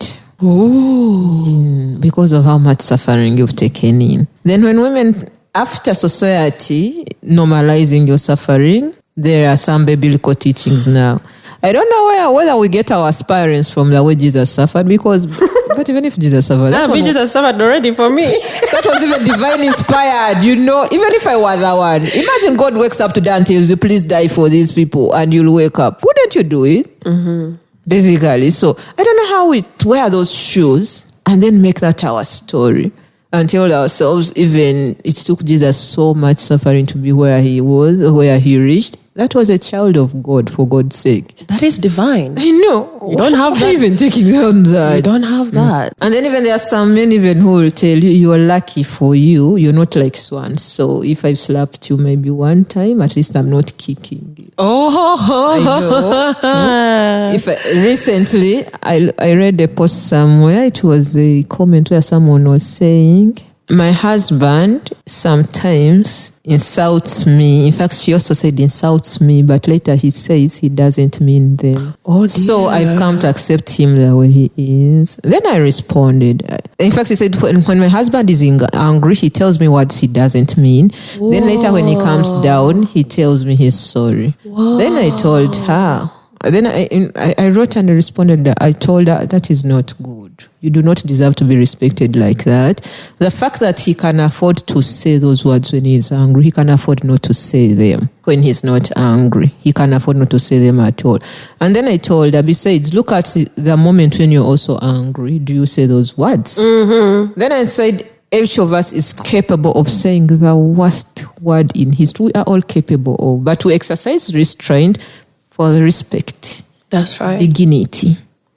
S1: Ooh.
S2: Because of how much suffering you've taken in. Then when women, after society normalizing your suffering, there are some biblical teachings now. I don't know whether we get our aspirants from the way Jesus suffered, because but even if Jesus suffered,
S1: Jesus suffered already for me.
S2: That was even divine inspired, you know. Even if I was the one, imagine God wakes up today and tells you, please die for these people, and you'll wake up. Wouldn't you do it? Mm-hmm. Basically. So I don't know how we wear those shoes and then make that our story and tell ourselves, even it took Jesus so much suffering to be where he was, where he reached. That was a child of God, for God's sake.
S1: That is divine.
S2: I know.
S1: You don't have that.
S2: Even taking on that.
S1: You don't have that.
S2: And then even there are some men even who will tell you, you're lucky for you. You're not like Swan. So if I've slapped you maybe one time, at least I'm not kicking you. I know. Recently, I read a post somewhere. It was a comment where someone was saying, my husband sometimes insults me. In fact, she also said insults me, but later he says he doesn't mean them.
S1: Oh, dear.
S2: So I've come to accept him the way he is. Then I responded. In fact, he said, when my husband is angry, he tells me words he doesn't mean. Whoa. Then later when he comes down, he tells me he's sorry. Whoa. Then I told her. Then I wrote and I responded that I told her that is not good. You do not deserve to be respected like that. The fact that he can afford to say those words when he is angry, he can afford not to say them when he's not angry. He can afford not to say them at all. And then I told her, besides, look at the moment when you're also angry. Do you say those words? Mm-hmm. Then I said, each of us is capable of saying the worst word in history. We are all capable of. But we exercise restraint for the respect.
S1: That's right.
S2: Dignity.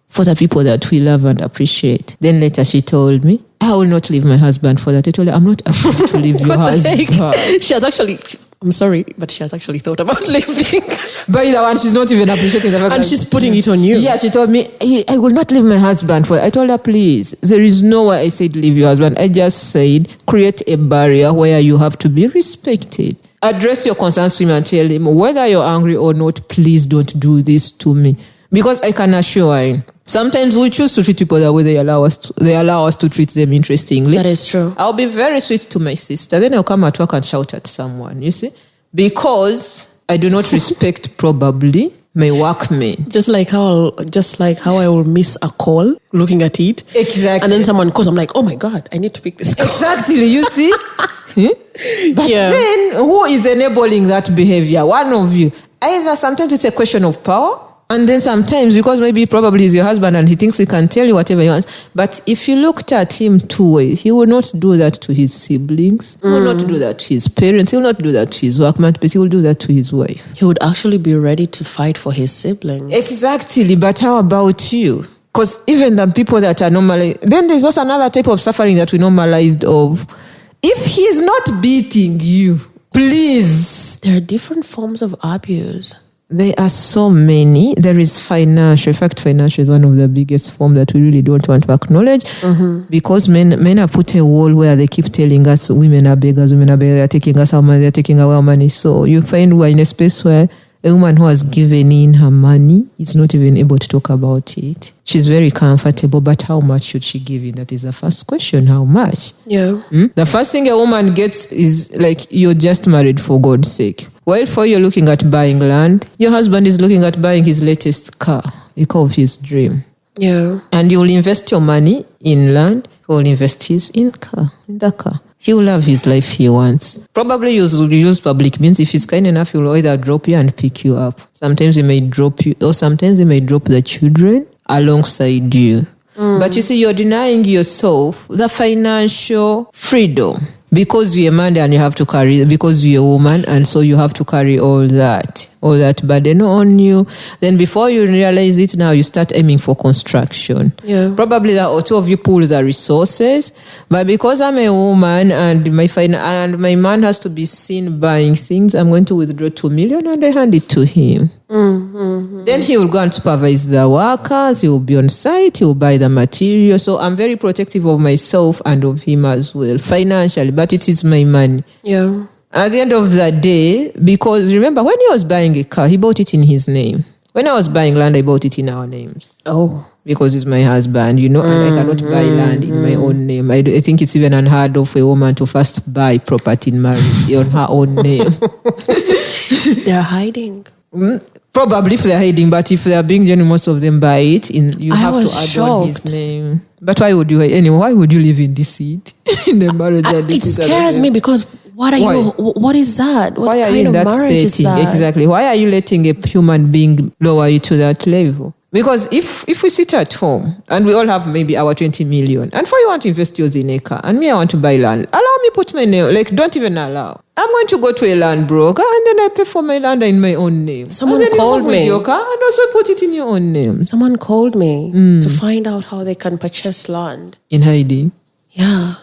S2: For the people that we love and appreciate. Then later she told me, I will not leave my husband for that. I told her, I'm not asking to leave your husband.
S1: She has actually, I'm sorry, but she has actually thought about leaving.
S2: By the one, she's not even appreciating the fact
S1: and she's putting it on you.
S2: Yeah, she told me, I will not leave my husband for that. I told her, please, there is no way I said leave your husband. I just said create a barrier where you have to be respected. Address your concerns to him and tell him, whether you're angry or not, please don't do this to me. Because I can assure you, sometimes we choose to treat people the way they allow us to treat them interestingly.
S1: That is true.
S2: I'll be very sweet to my sister. Then I'll come at work and shout at someone, you see? Because I do not respect probably my workmate. Just like how
S1: I will miss a call looking at it.
S2: Exactly.
S1: And then someone calls, I'm like, oh my God, I need to pick this call.
S2: Exactly, you see? But then who is enabling that behavior? One of you. Either sometimes it's a question of power, and then sometimes because maybe probably he's your husband and he thinks he can tell you whatever he wants. But if you looked at him two ways, he will not do that to his siblings. He will not do that to his parents. He will not do that to his workmate, but he will do that to his wife.
S1: He would actually be ready to fight for his siblings.
S2: Exactly. But how about you? Because even the people that are normally... Then there's also another type of suffering that we normalized of. If he's not beating you, please.
S1: There are different forms of abuse.
S2: There are so many. There is financial. In fact, financial is one of the biggest forms that we really don't want to acknowledge because men have put a wall where they keep telling us women are beggars, they're taking us our money, they're taking our money. So you find we're in a space where a woman who has given in her money is not even able to talk about it. She's very comfortable, but how much should she give in? That is the first question. How much?
S1: Yeah.
S2: The first thing a woman gets is like, you're just married for God's sake. While for you're looking at buying land, your husband is looking at buying his latest car, the car of his dream.
S1: Yeah.
S2: And you will invest your money in land, he will invest his in the car. He will have his life he wants. Probably use public means. If he's kind enough, he will either drop you and pick you up. Sometimes he may drop you, or sometimes he may drop the children alongside you. But you see, you're denying yourself the financial freedom because you're a man and you have to carry, because you're a woman, and so you have to carry all that burden on you. Then before you realize it, now you start aiming for construction.
S1: Yeah.
S2: Probably the two of you pool the resources, but because I'm a woman and my man has to be seen buying things, I'm going to withdraw 2 million and I hand it to him. Then he will go and supervise the workers, he will be on site, he will buy the material. So I'm very protective of myself and of him as well, financially, but it is my money.
S1: Yeah.
S2: At the end of the day, because remember, when he was buying a car, he bought it in his name. When I was buying land, I bought it in our names.
S1: Oh.
S2: Because he's my husband, and I cannot buy land in my own name. I think it's even unheard of for a woman to first buy property in marriage on her own name.
S1: They're hiding.
S2: Probably if they're hiding, but if they're being genuine, most of them buy it. You have to add on his name. But why would you live in deceit in the marriage?
S1: It scares me because what is that? What
S2: why are
S1: kind
S2: you in
S1: of
S2: that
S1: marriage
S2: setting?
S1: is that?
S2: Exactly. Why are you letting a human being lower you to that level? Because if we sit at home and we all have maybe our 20 million, and for you want to invest yours in a car, and me I want to buy land, allow me put my name, don't even allow. I'm going to go to a land broker and then I pay for my land in my own name.
S1: Someone
S2: and then
S1: called
S2: you
S1: me.
S2: With your car and also put it in your own name.
S1: Someone called me to find out how they can purchase land.
S2: In hiding.
S1: Yeah.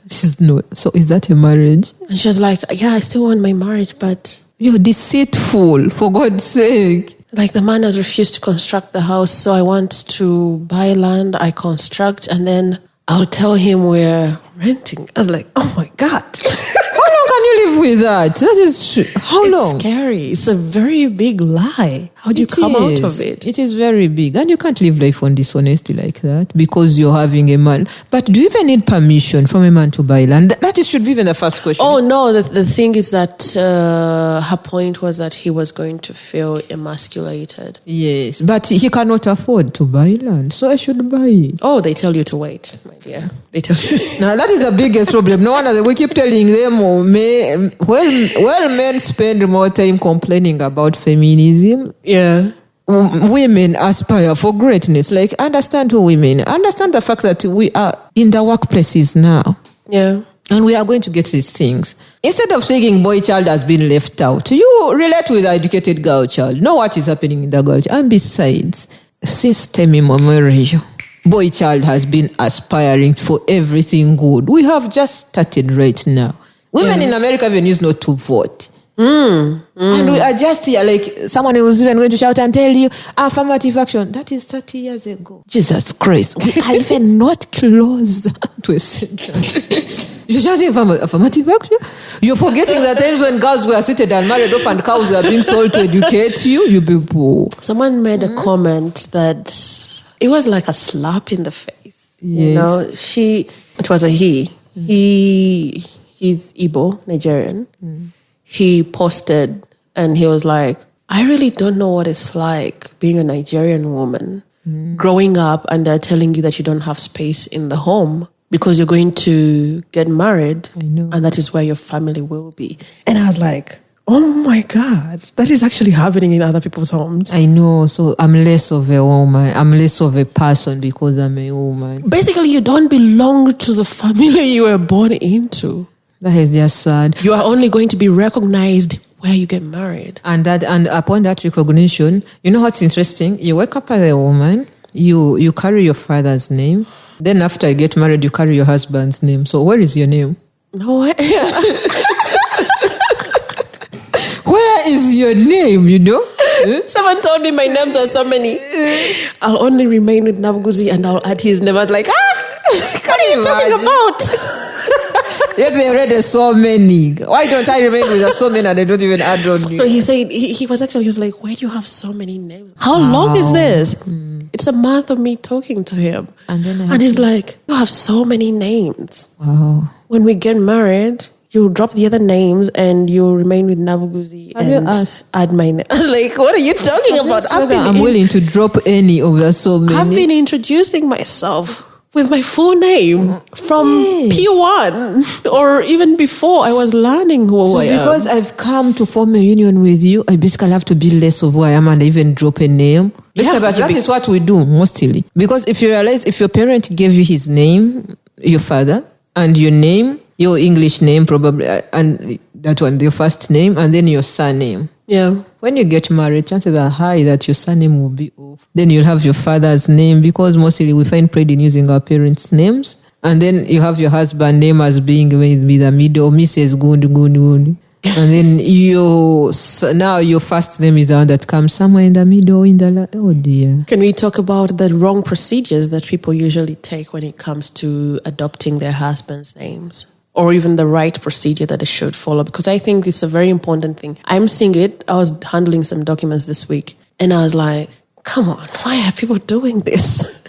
S2: So is that a marriage?
S1: And she was like, yeah, I still want my marriage, but...
S2: You're deceitful, for God's sake.
S1: Like the man has refused to construct the house, so I want to buy land, I construct, and then I'll tell him we're renting. I was like, oh my God.
S2: How long can you live with that? That is, how long?
S1: It's scary. It's a very big lie. How do you come out of it?
S2: It is very big. And you can't live life on dishonesty like that because you're having a man. But do you even need permission from a man to buy land? That should be even the first question.
S1: Oh, no. The thing is that her point was that he was going to feel emasculated.
S2: Yes, but he cannot afford to buy land. So I should buy it.
S1: Oh, they tell you to wait, my dear. They tell you.
S2: Now, that is the biggest problem. No wonder we keep telling them, men spend more time complaining about feminism.
S1: Yeah.
S2: Women aspire for greatness. Understand who women. Understand the fact that we are in the workplaces now.
S1: Yeah.
S2: And we are going to get these things. Instead of saying boy child has been left out, you relate with the educated girl child. Know what is happening in the girl child. And besides, since time immemorial, boy child has been aspiring for everything good. We have just started right now. Women in America even used not to vote. And we are just here, someone was even going to shout and tell you, affirmative action. That is 30 years ago. Jesus Christ. We are even not close to a century. You're just saying affirmative action? You're forgetting the times when girls were seated and married off and cows were being sold to educate you people.
S1: Someone made a comment that it was like a slap in the face.
S2: Yes.
S1: It was a he. He's Igbo, Nigerian. He posted and he was like, I really don't know what it's like being a Nigerian woman growing up and they're telling you that you don't have space in the home because you're going to get married.
S2: I know.
S1: And that is where your family will be. And I was like, oh my God, that is actually happening in other people's homes.
S2: I know. So I'm less of a woman. I'm less of a person because I'm a woman.
S1: Basically, you don't belong to the family you were born into.
S2: That is just sad.
S1: You are only going to be recognized where you get married.
S2: And upon that recognition, you know what's interesting? You wake up as a woman, you carry your father's name. Then after you get married, you carry your husband's name. So where is your name?
S1: No,
S2: Where is your name,
S1: Someone told me my names are so many. I'll only remain with Nabuguzi and I'll add his name. I was like, what are you talking about?
S2: Yet they already so many. Why don't I remain with so many and they don't even add on you?
S1: No, he said, he was like, why do you have so many names? How long is this? It's a month of me talking to him. And he's like, you have so many names.
S2: Wow.
S1: When we get married, you drop the other names and you remain with Nabuguzi and add my name. Like, what are you talking about?
S2: I'm willing to drop any of the so many.
S1: I've been introducing myself with my full name from P1 or even before I was learning who I am.
S2: Because I've come to form a union with you, I basically have to be less of who I am and even drop a name. Basically, but that is what we do mostly. Because if you realize, if your parent gave you his name, your father, and your name, your English name probably, and that one, your first name, and then your surname.
S1: Yeah.
S2: When you get married, chances are high that your surname will be off. Then you'll have your father's name, because mostly we find pride in using our parents' names. And then you have your husband's name as being with the middle, Mrs. Gund. And then now your first name is the one that comes somewhere in the middle, oh dear.
S1: Can we talk about the wrong procedures that people usually take when it comes to adopting their husband's names? Or even the right procedure that they should follow? Because I think it's a very important thing. I'm seeing it. I was handling some documents this week, and I was like, come on, why are people doing this?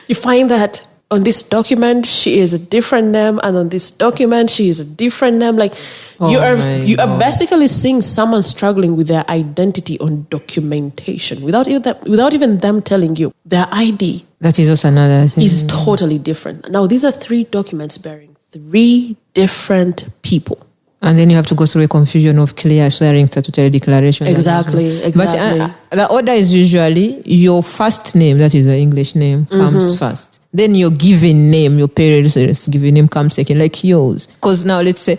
S1: You find that on this document, she is a different name, and on this document, she is a different name. Like, you are basically seeing someone struggling with their identity on documentation without even them telling you. Their ID
S2: that is also another thing.
S1: Is totally different. Now, these are 3 documents bearing 3 different people.
S2: And then you have to go through a confusion of swearing statutory declaration.
S1: Exactly.
S2: But the order is usually your first name, that is the English name, comes first. Then your given name, your parents' given name comes second, like yours. Because now let's say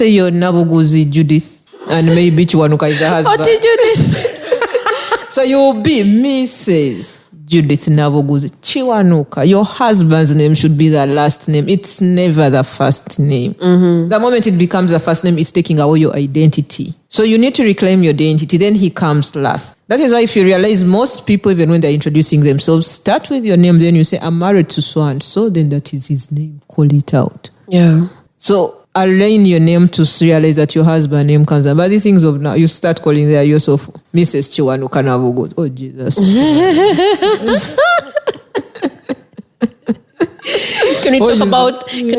S2: you're Nabuguzi Judith, and maybe Chiwanuka is the husband. Judith? So you'll be Mrs. Judith Nabuguzi Chiwanuka. Your husband's name should be the last name. It's never the first name. The moment it becomes the first name, it's taking away your identity. So you need to reclaim your identity. Then he comes last. That is why if you realize most people, even when they're introducing themselves, start with your name. Then you say, I'm married to so and so. Then that is his name. Call it out.
S1: Yeah.
S2: So align your name to realize that your husband's name comes out. But these things of now, you start calling there yourself Mrs. Chiwanuka Nabuguzi. Oh, Jesus.
S1: Can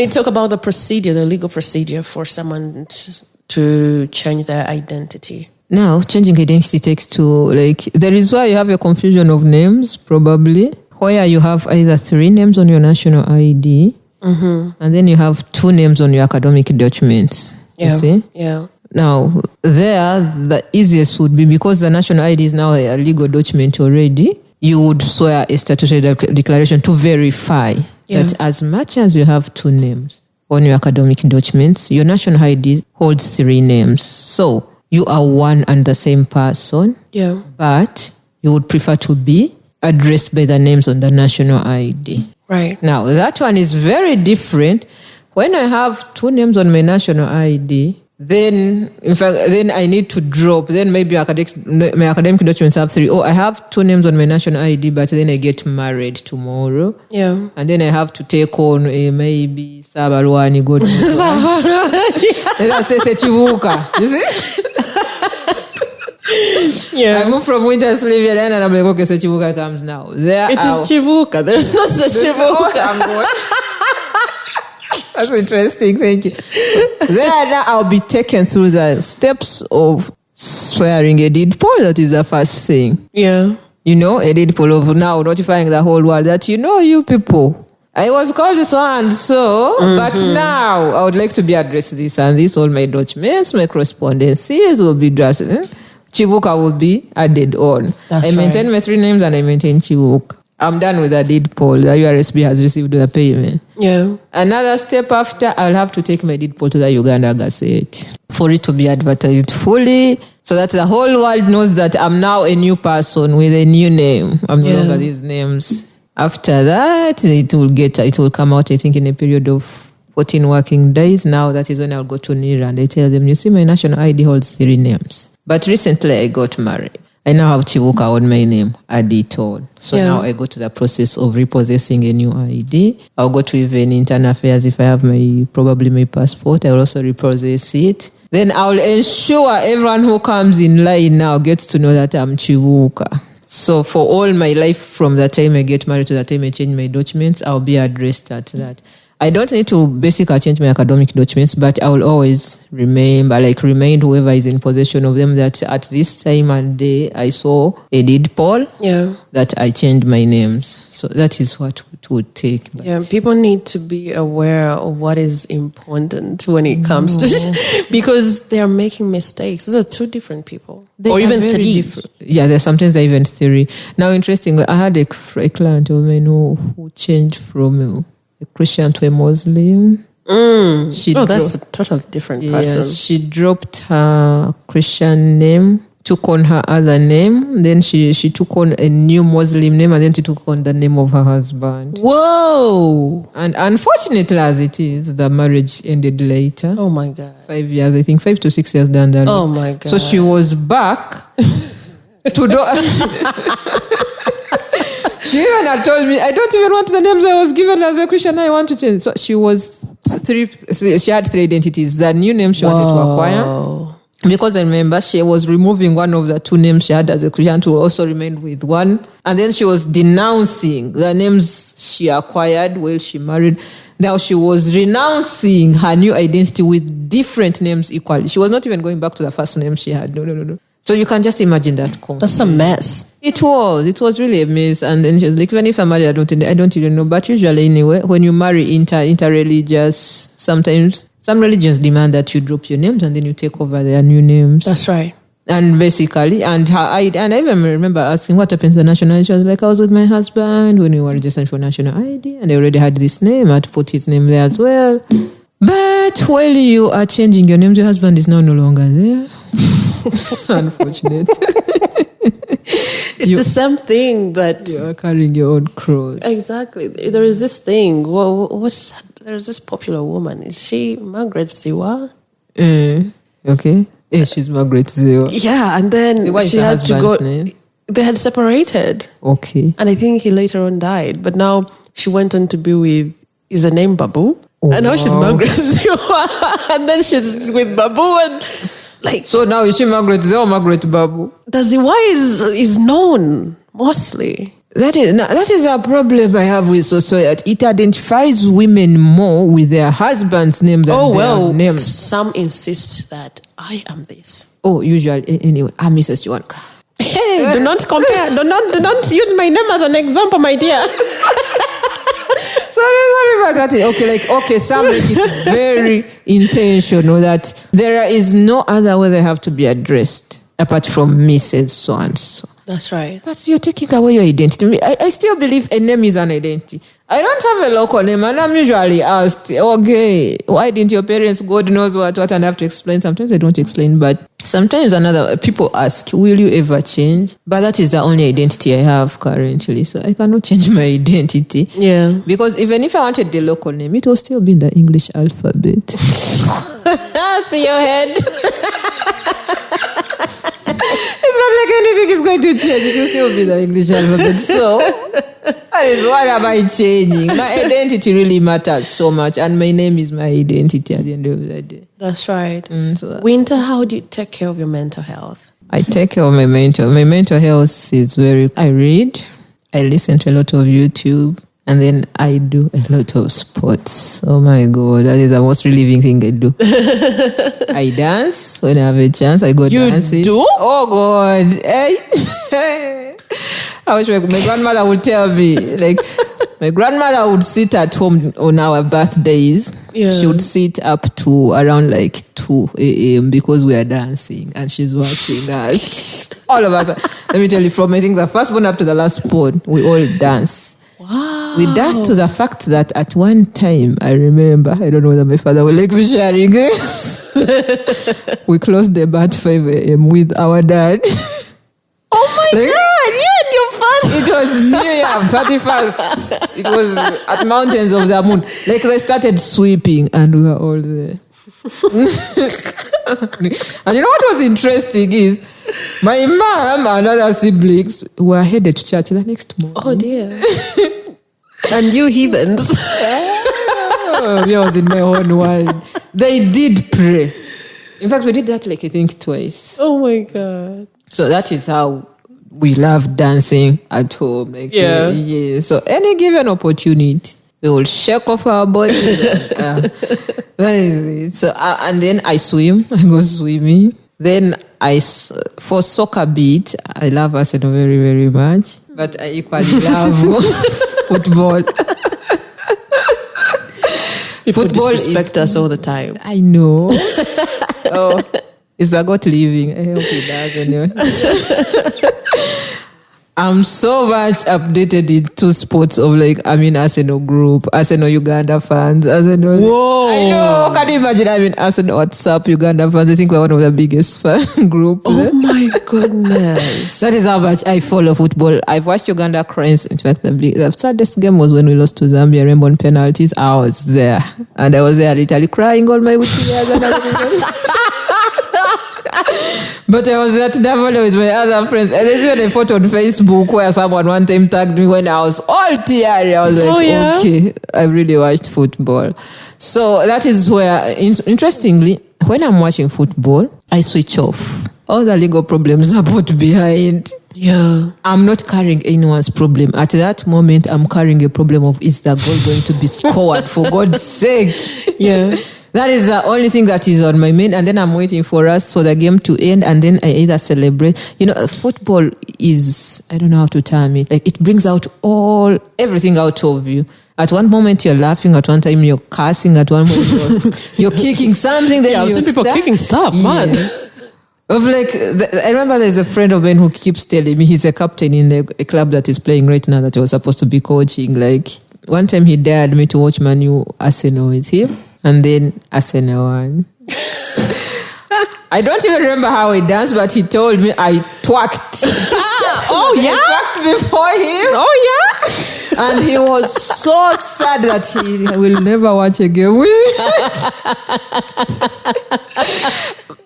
S1: you talk about the procedure, the legal procedure for someone to change their identity?
S2: Now, changing identity takes there is why you have a confusion of names, probably, where you have either 3 names on your national ID, and then you have 2 names on your academic documents.
S1: Yeah.
S2: You see?
S1: Yeah.
S2: Now, the easiest would be, because the national ID is now a legal document already, you would swear a statutory declaration to verify that as much as you have 2 names on your academic documents, your national ID holds 3 names. So you are one and the same person, but you would prefer to be addressed by the names on the national ID.
S1: Right.
S2: Now, that one is very different. When I have 2 names on my national ID, then I need to drop. Then maybe my academic documents have 3. Oh, I have 2 names on my national ID, but then I get married tomorrow.
S1: Yeah.
S2: And then I have to take on maybe Sabarwani, go to Chivuka. You see?
S1: Yeah.
S2: I moved from Winter Lawyerz and I'm like, okay, so Chivuka comes now.
S1: It is Chivuka. There's no such Chivuka.
S2: That's interesting. Thank you. Then I'll be taken through the steps of swearing a deed poll. That is the first thing.
S1: Yeah.
S2: A deed poll of now notifying the whole world that, you people, I was called so and so, but now I would like to be addressed this and this. All my documents, my correspondences will be addressed. Chivuka will be added on. I maintain my 3 names and I maintain Chivuka. I'm done with the deed poll. The URSB has received the payment.
S1: Yeah.
S2: Another step after, I'll have to take my deed poll to the Uganda Gazette for it to be advertised fully, so that the whole world knows that I'm now a new person with a new name. I'm no longer these names. After that, it will come out, I think, in a period of 14 working days. Now that is when I'll go to NIRA and I tell them, you see, my national ID holds 3 names. But recently I got married. I now have Chivuka on my name, Aditol. So now I go to the process of repossessing a new ID. I'll go to even internal affairs if I have probably my passport. I will also repossess it. Then I'll ensure everyone who comes in line now gets to know that I'm Chivuka. So for all my life, from the time I get married to the time I change my documents, I'll be addressed at that. I don't need to basically change my academic documents, but I will always remind whoever is in possession of them that at this time and day I saw a deed poll that I changed my names. So that is what it would take.
S1: Yeah, people need to be aware of what is important when it comes to because they are making mistakes. Those are two different people. Or even three.
S2: Yeah, there's sometimes even three. Now, interestingly, I had a client of mine who changed from a Christian to a Muslim.
S1: That's a totally different person.
S2: Yes, she dropped her Christian name, took on her other name, then she took on a new Muslim name, and then she took on the name of her husband.
S1: Whoa!
S2: And unfortunately, as it is, the marriage ended later.
S1: Oh my God.
S2: 5 years, I think 5 to 6 years down the road.
S1: Oh my God.
S2: So she was back to do... She even had told me, I don't even want the names I was given as a Christian, I want to change. So she had three identities. The new name she wanted to acquire. Because I remember she was removing one of the two names she had as a Christian to also remain with one. And then she was denouncing the names she acquired while she married. Now she was renouncing her new identity with different names equally. She was not even going back to the first name she had. No. So you can just imagine that.
S1: That's a mess.
S2: It was really a mess. And then she was like, even if I'm married, I don't even know. But usually anyway, when you marry interreligious, sometimes some religions demand that you drop your names and then you take over their new names.
S1: That's right.
S2: And basically, I even remember asking what happens to the nationality. She was like, I was with my husband when we were registering for national ID and I already had this name. I had to put his name there as well. But while you are changing your name, your husband is now no longer there. Unfortunate.
S1: It's the same thing that
S2: you are carrying your own cross.
S1: Exactly. There is this thing. There's this popular woman. Is she Margaret Ziwa?
S2: Okay. Yeah, she's Margaret Ziwa.
S1: Yeah, and then she had to go. Name? They had separated.
S2: Okay.
S1: And I think he later on died. But now she went on to be with. Is the name Babu? Oh, and now she's Margaret Ziwa. And then she's with Babu and.
S2: So now is she Margaret Ziwa or Margaret Babu?
S1: The Ziwa is known mostly.
S2: That is a problem I have with society. It identifies women more with their husband's name than their name.
S1: Some insist that I am this.
S2: Oh, usually anyway, I'm Mrs. Juanka.
S1: Hey, do not compare. do not use my name as an example, my dear.
S2: Sorry about that. Okay, some make it very intentional that there is no other way they have to be addressed apart from Mrs. So-and-so.
S1: That's right.
S2: But you're taking away your identity. I still believe a name is an identity. I don't have a local name and I'm usually asked, okay, why didn't your parents, God knows what, and I have to explain. Sometimes I don't explain, but sometimes people ask, will you ever change? But that is the only identity I have currently. So I cannot change my identity.
S1: Yeah.
S2: Because even if I wanted the local name, it will still be in the English alphabet.
S1: See your head.
S2: It's not like anything is going to change. It will still be the English alphabet. So, that is what am I changing? My identity really matters so much. And my name is my identity at the end of the day.
S1: That's right. Winter, how do you take care of your mental health?
S2: I take care of my mental health is I read, I listen to a lot of YouTube, and then I do a lot of sports. Oh my God, that is the most relieving thing I do. I dance when I have a chance. I go dancing.
S1: You do?
S2: Oh God. Hey. I wish my grandmother would tell me. Like, my grandmother would sit at home on our birthdays. Yeah. She would sit up to around 2 a.m. because we are dancing and she's watching us. All of us. Let me tell you, from I think the first one up to the last one, we all dance.
S1: Wow.
S2: We danced to the fact that at one time, I remember, I don't know whether my father will like me sharing this. We closed the bar at 5 a.m. with our dad.
S1: Oh my God, you and your father.
S2: It was New Year, 31st. It was at Mountains of the Moon. They started sweeping and we were all there. And you know what was interesting is my mom and other siblings were headed to church the next morning.
S1: Oh dear. And you heathens.
S2: I was in my own world. They did pray. In fact, we did that I think twice.
S1: Oh my God.
S2: So that is how we love dancing at home. Yeah. So any given opportunity, We will shake off our body. That is it. So, and then I swim. I go swimming. Then for soccer beat, I love Arsenal very, very much. But I equally love football.
S1: People disrespect us all the time.
S2: I know. Oh, is that God living? I hope he does anyway. I'm so much updated in two sports of Arsenal group, Arsenal Uganda fans, Arsenal.
S1: Whoa!
S2: I know. Can you imagine? Arsenal WhatsApp Uganda fans. I think we're one of the biggest fan groups.
S1: Oh my goodness!
S2: That is how much I follow football. I've watched Uganda cranes. In fact, the saddest game was when we lost to Zambia, remember, on penalties. I was there, and I was there literally crying all my tears. But I was at Davolo with my other friends. And there's even a photo on Facebook where someone one time tagged me when I was all teary. I was like, okay, I really watched football. So that is where, interestingly, when I'm watching football, I switch off. All the legal problems are put behind.
S1: Yeah.
S2: I'm not carrying anyone's problem. At that moment, I'm carrying a problem of, is the goal going to be scored, for God's sake?
S1: Yeah.
S2: That is the only thing that is on my mind. And then I'm waiting for the game to end. And then I either celebrate. Football is, I don't know how to term it. Like, it brings out everything out of you. At one moment you're laughing, at one time you're cursing, at one moment you're kicking something. Then
S1: I've seen people kicking stuff, man.
S2: I remember there's a friend of mine who keeps telling me he's a captain in a club that is playing right now that I was supposed to be coaching. Like, one time he dared me to watch Man U Arsenal with him. And then Arsenal won. I don't even remember how he danced, but he told me I twerked.
S1: Oh, yeah?
S2: I twerked before him.
S1: Oh, yeah?
S2: And he was so sad that he will never watch a game with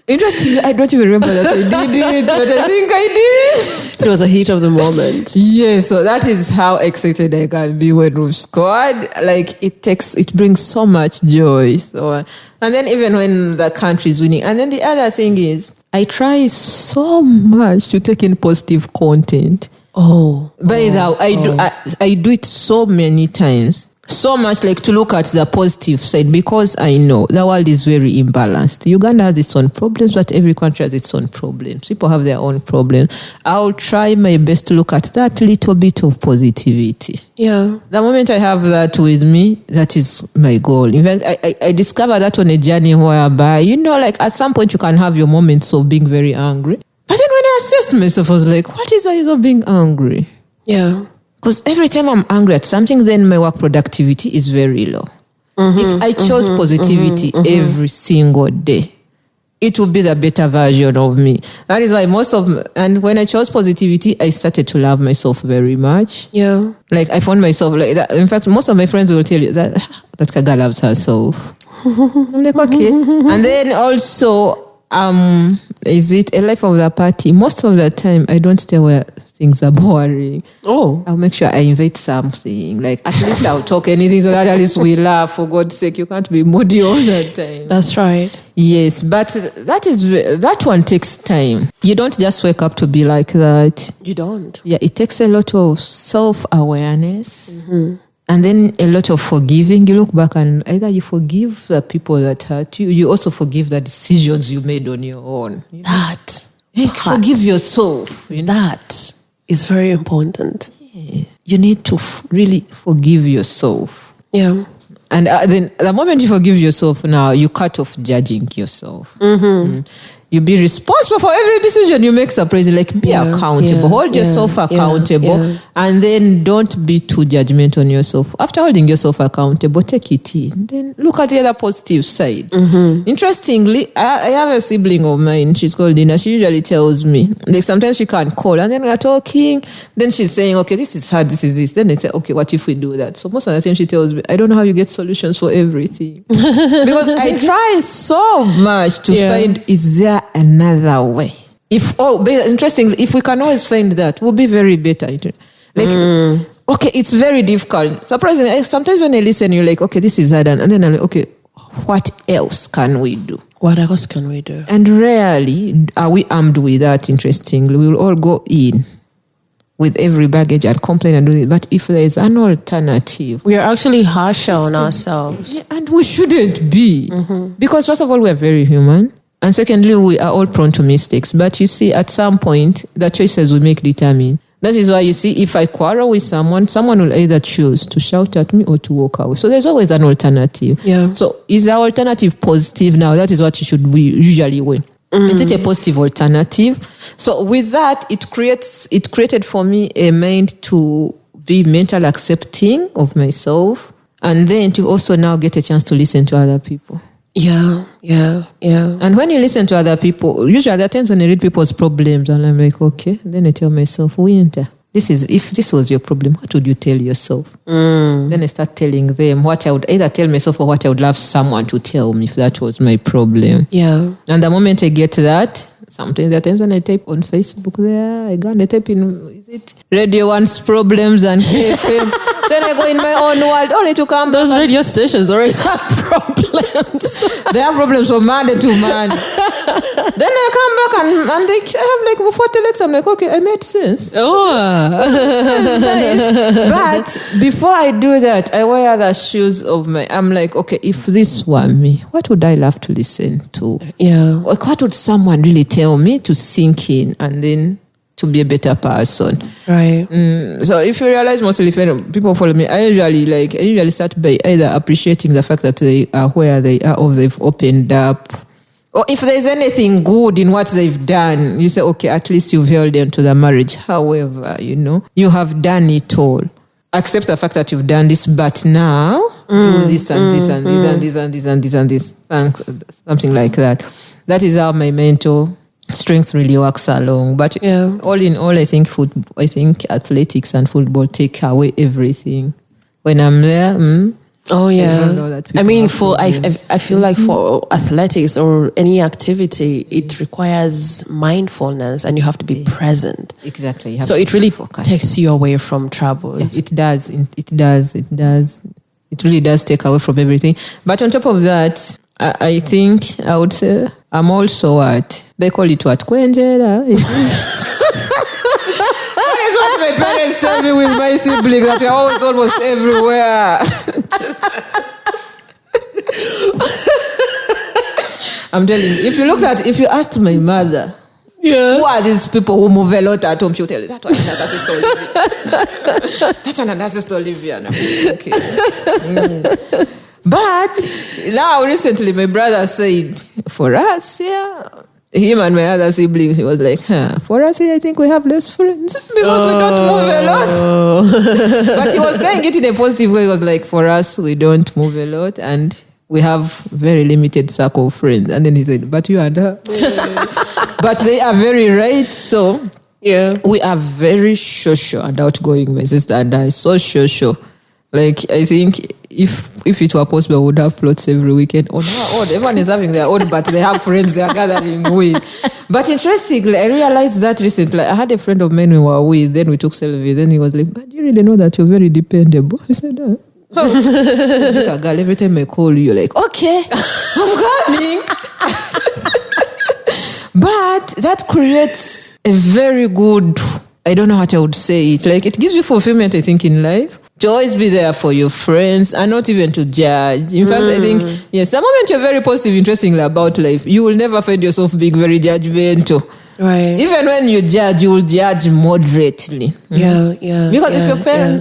S2: Interesting. I don't even remember that I did it, but I think I did.
S1: It was a heat of the moment.
S2: Yes, so that is how excited I can be when we've scored. Like, it brings so much joy. So, and then even when the country is winning. And then the other thing is, I try so much to take in positive content. I do it so many times. So much, like, to look at the positive side, because I know the world is very imbalanced. Uganda has its own problems, but every country has its own problems. People have their own problems. I'll try my best to look at that little bit of positivity.
S1: Yeah.
S2: The moment I have that with me, that is my goal. In fact, I discovered that on a journey whereby, like, at some point you can have your moments of being very angry. But then when I assessed myself, I was like, what is the use of being angry?
S1: Yeah.
S2: Because every time I'm angry at something, then my work productivity is very low. If I chose positivity every single day, it would be the better version of me. That is why and when I chose positivity, I started to love myself very much.
S1: Yeah.
S2: Like, I found myself like that. In fact, most of my friends will tell you that Kaga loves herself. I'm like, okay. And then also, is it a life of the party? Most of the time, I don't stay where things are boring. I'll make sure I invite something. Like, at least I'll talk anything so that at least we laugh. For God's sake, you can't be moody all the time.
S1: That's right.
S2: Yes, but that one takes time. You don't just wake up to be like that.
S1: You don't.
S2: Yeah, it takes a lot of self-awareness. And then a lot of forgiving. You look back and either you forgive the people that hurt you, you also forgive the decisions you made on your own. Forgive yourself.
S1: That is very important.
S2: Yeah. You need to really forgive yourself.
S1: Yeah.
S2: And then the moment you forgive yourself now, you cut off judging yourself. You be responsible for every decision you make, surprisingly. Like, be accountable. Hold yourself accountable. And then don't be too judgmental on yourself. After holding yourself accountable, take it in. Then look at the other positive side. Interestingly, I have a sibling of mine. She's called Dina. She usually tells me, like, sometimes she can't call. And then we're talking. Then she's saying, okay, this is hard, this is this. Then I say, okay, what if we do that? So most of the time she tells me, I don't know how you get solutions for everything. Because I try so much to find, is there another way? Interestingly, if we can always find that, we'll be very better. Like, okay, it's very difficult. Surprisingly, sometimes when I listen, you're like, okay, this is hard. And then I'm like, okay, what else can we do?
S1: What else can we do?
S2: And rarely are we armed with that, interestingly. We will all go in with every baggage and complain and do it. But if there is an alternative,
S1: we are actually harsher on ourselves.
S2: Yeah, and we shouldn't be. Because first of all, we are very human. And secondly, we are all prone to mistakes. But you see, at some point, the choices we make determine. That is why you see, if I quarrel with someone will either choose to shout at me or to walk away. So there's always an alternative.
S1: Yeah.
S2: So is the alternative positive now? That is what we usually win. Is it a positive alternative? So with that, it created for me a mind to be mentally accepting of myself, and then to also now get a chance to listen to other people.
S1: Yeah.
S2: And when you listen to other people, usually there are times when I read people's problems and I'm like, okay, then I tell myself, Winter, if this was your problem, what would you tell yourself? Then I start telling them what I would either tell myself or what I would love someone to tell me if that was my problem.
S1: Yeah.
S2: And the moment I get that, sometimes there are times when I type on Facebook there, I go and I type in, is it Radio 1's problems and KFM? Then I go in my own world only to come
S1: Those radio stations always have problems.
S2: They have problems from Monday to Monday. Then I come back and they have like 40 likes. I'm like, okay, I made sense. Nice. But before I do that, I wear the shoes of I'm like, okay, if this were me, what would I love to listen to?
S1: Yeah.
S2: Like, what would someone really tell me to sink in and then to be a better person?
S1: Right.
S2: So if you realize, mostly if people follow me, I usually start by either appreciating the fact that they are where they are or they've opened up. Or if there's anything good in what they've done, you say, okay, at least you've held into the marriage. However, you have done it all. Accept the fact that you've done this, but now do this and this and this and this and this and this and this. Something like that. That is how my mental strength really works along. But all in all, I think athletics and football take away everything. When I'm there,
S1: oh yeah.
S2: I don't know that
S1: I mean, I feel like for athletics or any activity, it requires mindfulness and you have to be present.
S2: Exactly.
S1: So it really takes you away from troubles.
S2: Yeah, it does. It really does take away from everything. But on top of that, I think I would say I'm also what they call it, what Kwenjera. That is what my parents tell me with my siblings, that we're always almost everywhere. I'm telling you, if you asked my mother, who are these people who move a lot at home, she'll tell you, that one another sister Olivia. That's another sister Olivia. Okay. But now recently my brother said, for us, him and my other siblings, he was like, for us here, I think we have less friends because we don't move a lot. But he was saying it in a positive way. He was like, for us, we don't move a lot and we have very limited circle of friends. And then he said, but you and her. But they are very right. So we are very social and outgoing, my sister and I. So social. Like, I think if it were possible, we would have plots every weekend on our own. Everyone is having their own, but they have friends they are gathering with. But interestingly, I realized that recently. I had a friend of mine we were with, then we took Sylvia. Then he was like, but you really know that you're very dependable? I said, no. Like a girl, every time I call you, you're like, okay, I'm coming. But that creates a very good, I don't know how I would say it. Like, it gives you fulfillment, I think, in life. To always be there for your friends and not even to judge. In fact, I think, yes, the moment you're very positive, interestingly about life, you will never find yourself being very judgmental.
S1: Right.
S2: Even when you judge, you will judge moderately.
S1: Yeah.
S2: Because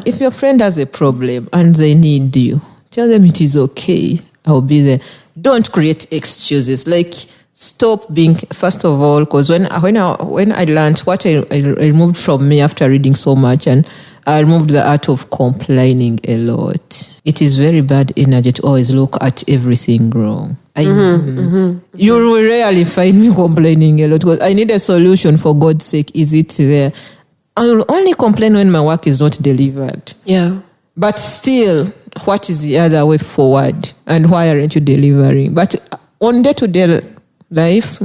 S2: if your friend has a problem and they need you, tell them it is okay. I'll be there. Don't create excuses. Like, stop being, first of all, because when I learned what I removed from me after reading so much, and I removed the art of complaining a lot. It is very bad energy to always look at everything wrong. You will rarely find me complaining a lot because I need a solution, for God's sake. Is it there? I will only complain when my work is not delivered.
S1: Yeah.
S2: But still, what is the other way forward? And why aren't you delivering? But on day-to-day life,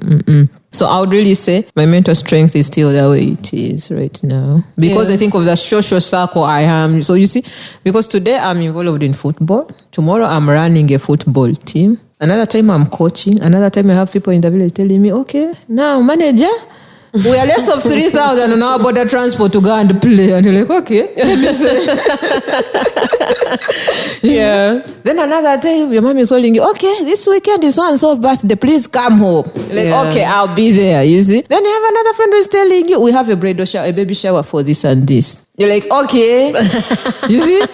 S2: So I would really say my mental strength is still the way it is right now. Because I think of the social circle I am. So you see, because today I'm involved in football. Tomorrow I'm running a football team. Another time I'm coaching. Another time I have people in the village telling me, okay, now manager, We are less of 3,000 on our border transport to go and play. And you're like, okay.
S1: Yeah.
S2: Then another day, your mom is calling you, okay, this weekend is so-and-so's birthday, please come home. Like, okay, I'll be there, you see. Then you have another friend who is telling you, we have a bridal shower, a baby shower for this and this. You're like, okay. You see?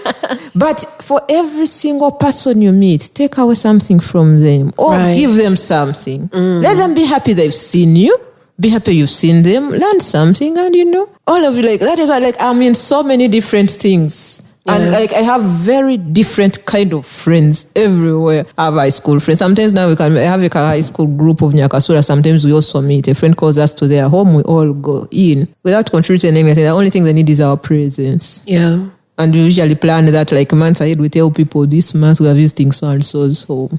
S2: But for every single person you meet, take away something from them or give them something. Let them be happy they've seen you. Be happy you've seen them. Learn something, and all of you, like, that is why, like, I'm in so many different things. And like I have very different kind of friends everywhere. I have high school friends. Sometimes now I have a high school group of Nyakasura. Sometimes we also meet. A friend calls us to their home. We all go in without contributing anything. The only thing they need is our presence. Yeah. And we usually plan that like months ahead. We tell people this month we are visiting so and so's home.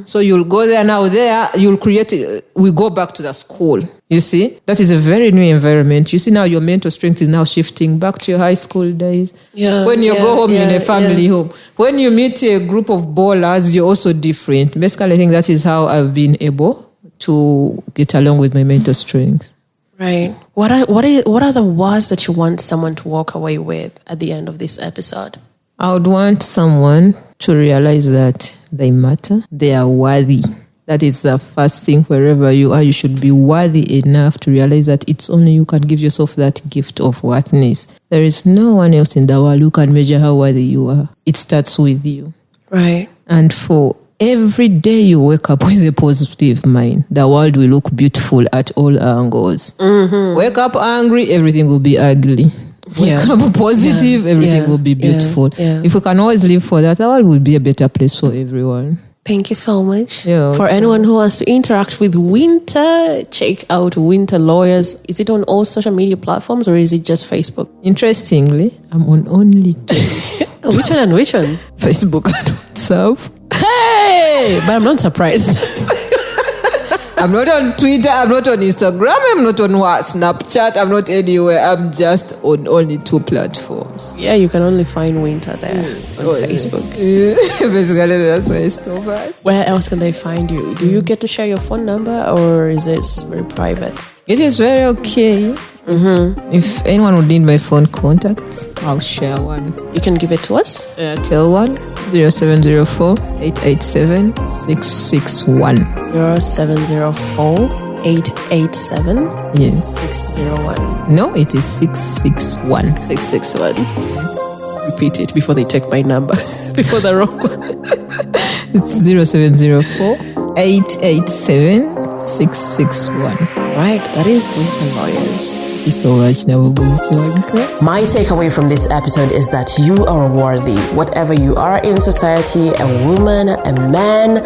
S2: So you'll go there now. There you'll create. We go back to the school. You see, that is a very new environment. You see now your mental strength is now shifting back to your high school days. Yeah. When you go home in a family home, when you meet a group of ballers, you're also different. Basically, I think that is how I've been able to get along with my mental strength.
S1: Right. What are the words that you want someone to walk away with at the end of this episode?
S2: I would want someone to realize that they matter. They are worthy. That is the first thing. Wherever you are, you should be worthy enough to realize that it's only you can give yourself that gift of worthiness. There is no one else in the world who can measure how worthy you are. It starts with you. Right. And for every day you wake up with a positive mind, the world will look beautiful at all angles. Wake up angry, everything will be ugly. Wake up positive, everything will be beautiful. If we can always live for that, the world will be a better place for everyone.
S1: Thank you so much. For anyone who wants to interact with Winter, check out Winter Lawyerz. Is it on all social media platforms or is it just Facebook?
S2: Interestingly, I'm on only two.
S1: Which one and which one?
S2: Facebook and WhatsApp.
S1: Hey! But I'm not surprised.
S2: I'm not on Twitter, I'm not on Instagram, I'm not on Snapchat, I'm not anywhere. I'm just on only two platforms.
S1: Yeah, you can only find Winter there on Facebook.
S2: Basically, that's where I stop at.
S1: Where else can they find you? Do you get to share your phone number or is it very private?
S2: It is very okay. If anyone would need my phone contact, I'll share one.
S1: You can give it to us.
S2: Tell one. 0704 887 661.
S1: 0704 887
S2: Yes.
S1: 601.
S2: No, it is 661.
S1: 661. Yes. Repeat it before they take my number. Before the wrong one.
S2: It's 0704 887 661.
S1: Right, that is Winter Lawyerz.
S2: Thank you so much, Nabubuzi.
S1: My takeaway from this episode is that you are worthy. Whatever you are in society, a woman, a man,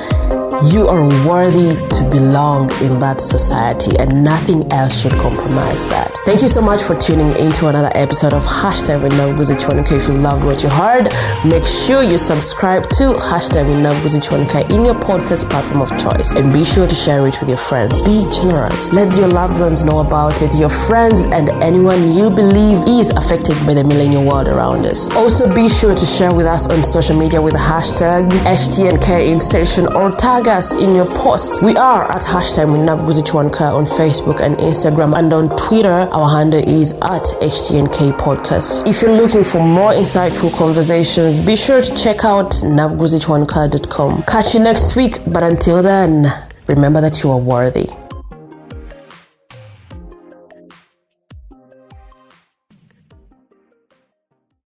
S1: you are worthy to belong in that society and nothing else should compromise that. Thank you so much for tuning into another episode of Hashtag with Nabubuzi Chwanuka. If you loved what you heard, make sure you subscribe to Hashtag with Nabubuzi Chwanuka in your podcast platform of choice and be sure to share it with your friends. Be generous. Let your loved ones know about it, your friends and anyone you believe is affected by the millennial world around us. Also be sure to share with us on social media with the hashtag HTNK in session or tag us in your posts. We are at Hashtag with Nabubuzi Chwanuka on Facebook and Instagram, and on Twitter our handle is at HTNK Podcast. If you're looking for more insightful conversations, be sure to check out nabubuzichwanuka.com. Catch you next week, but until then, remember that you are worthy.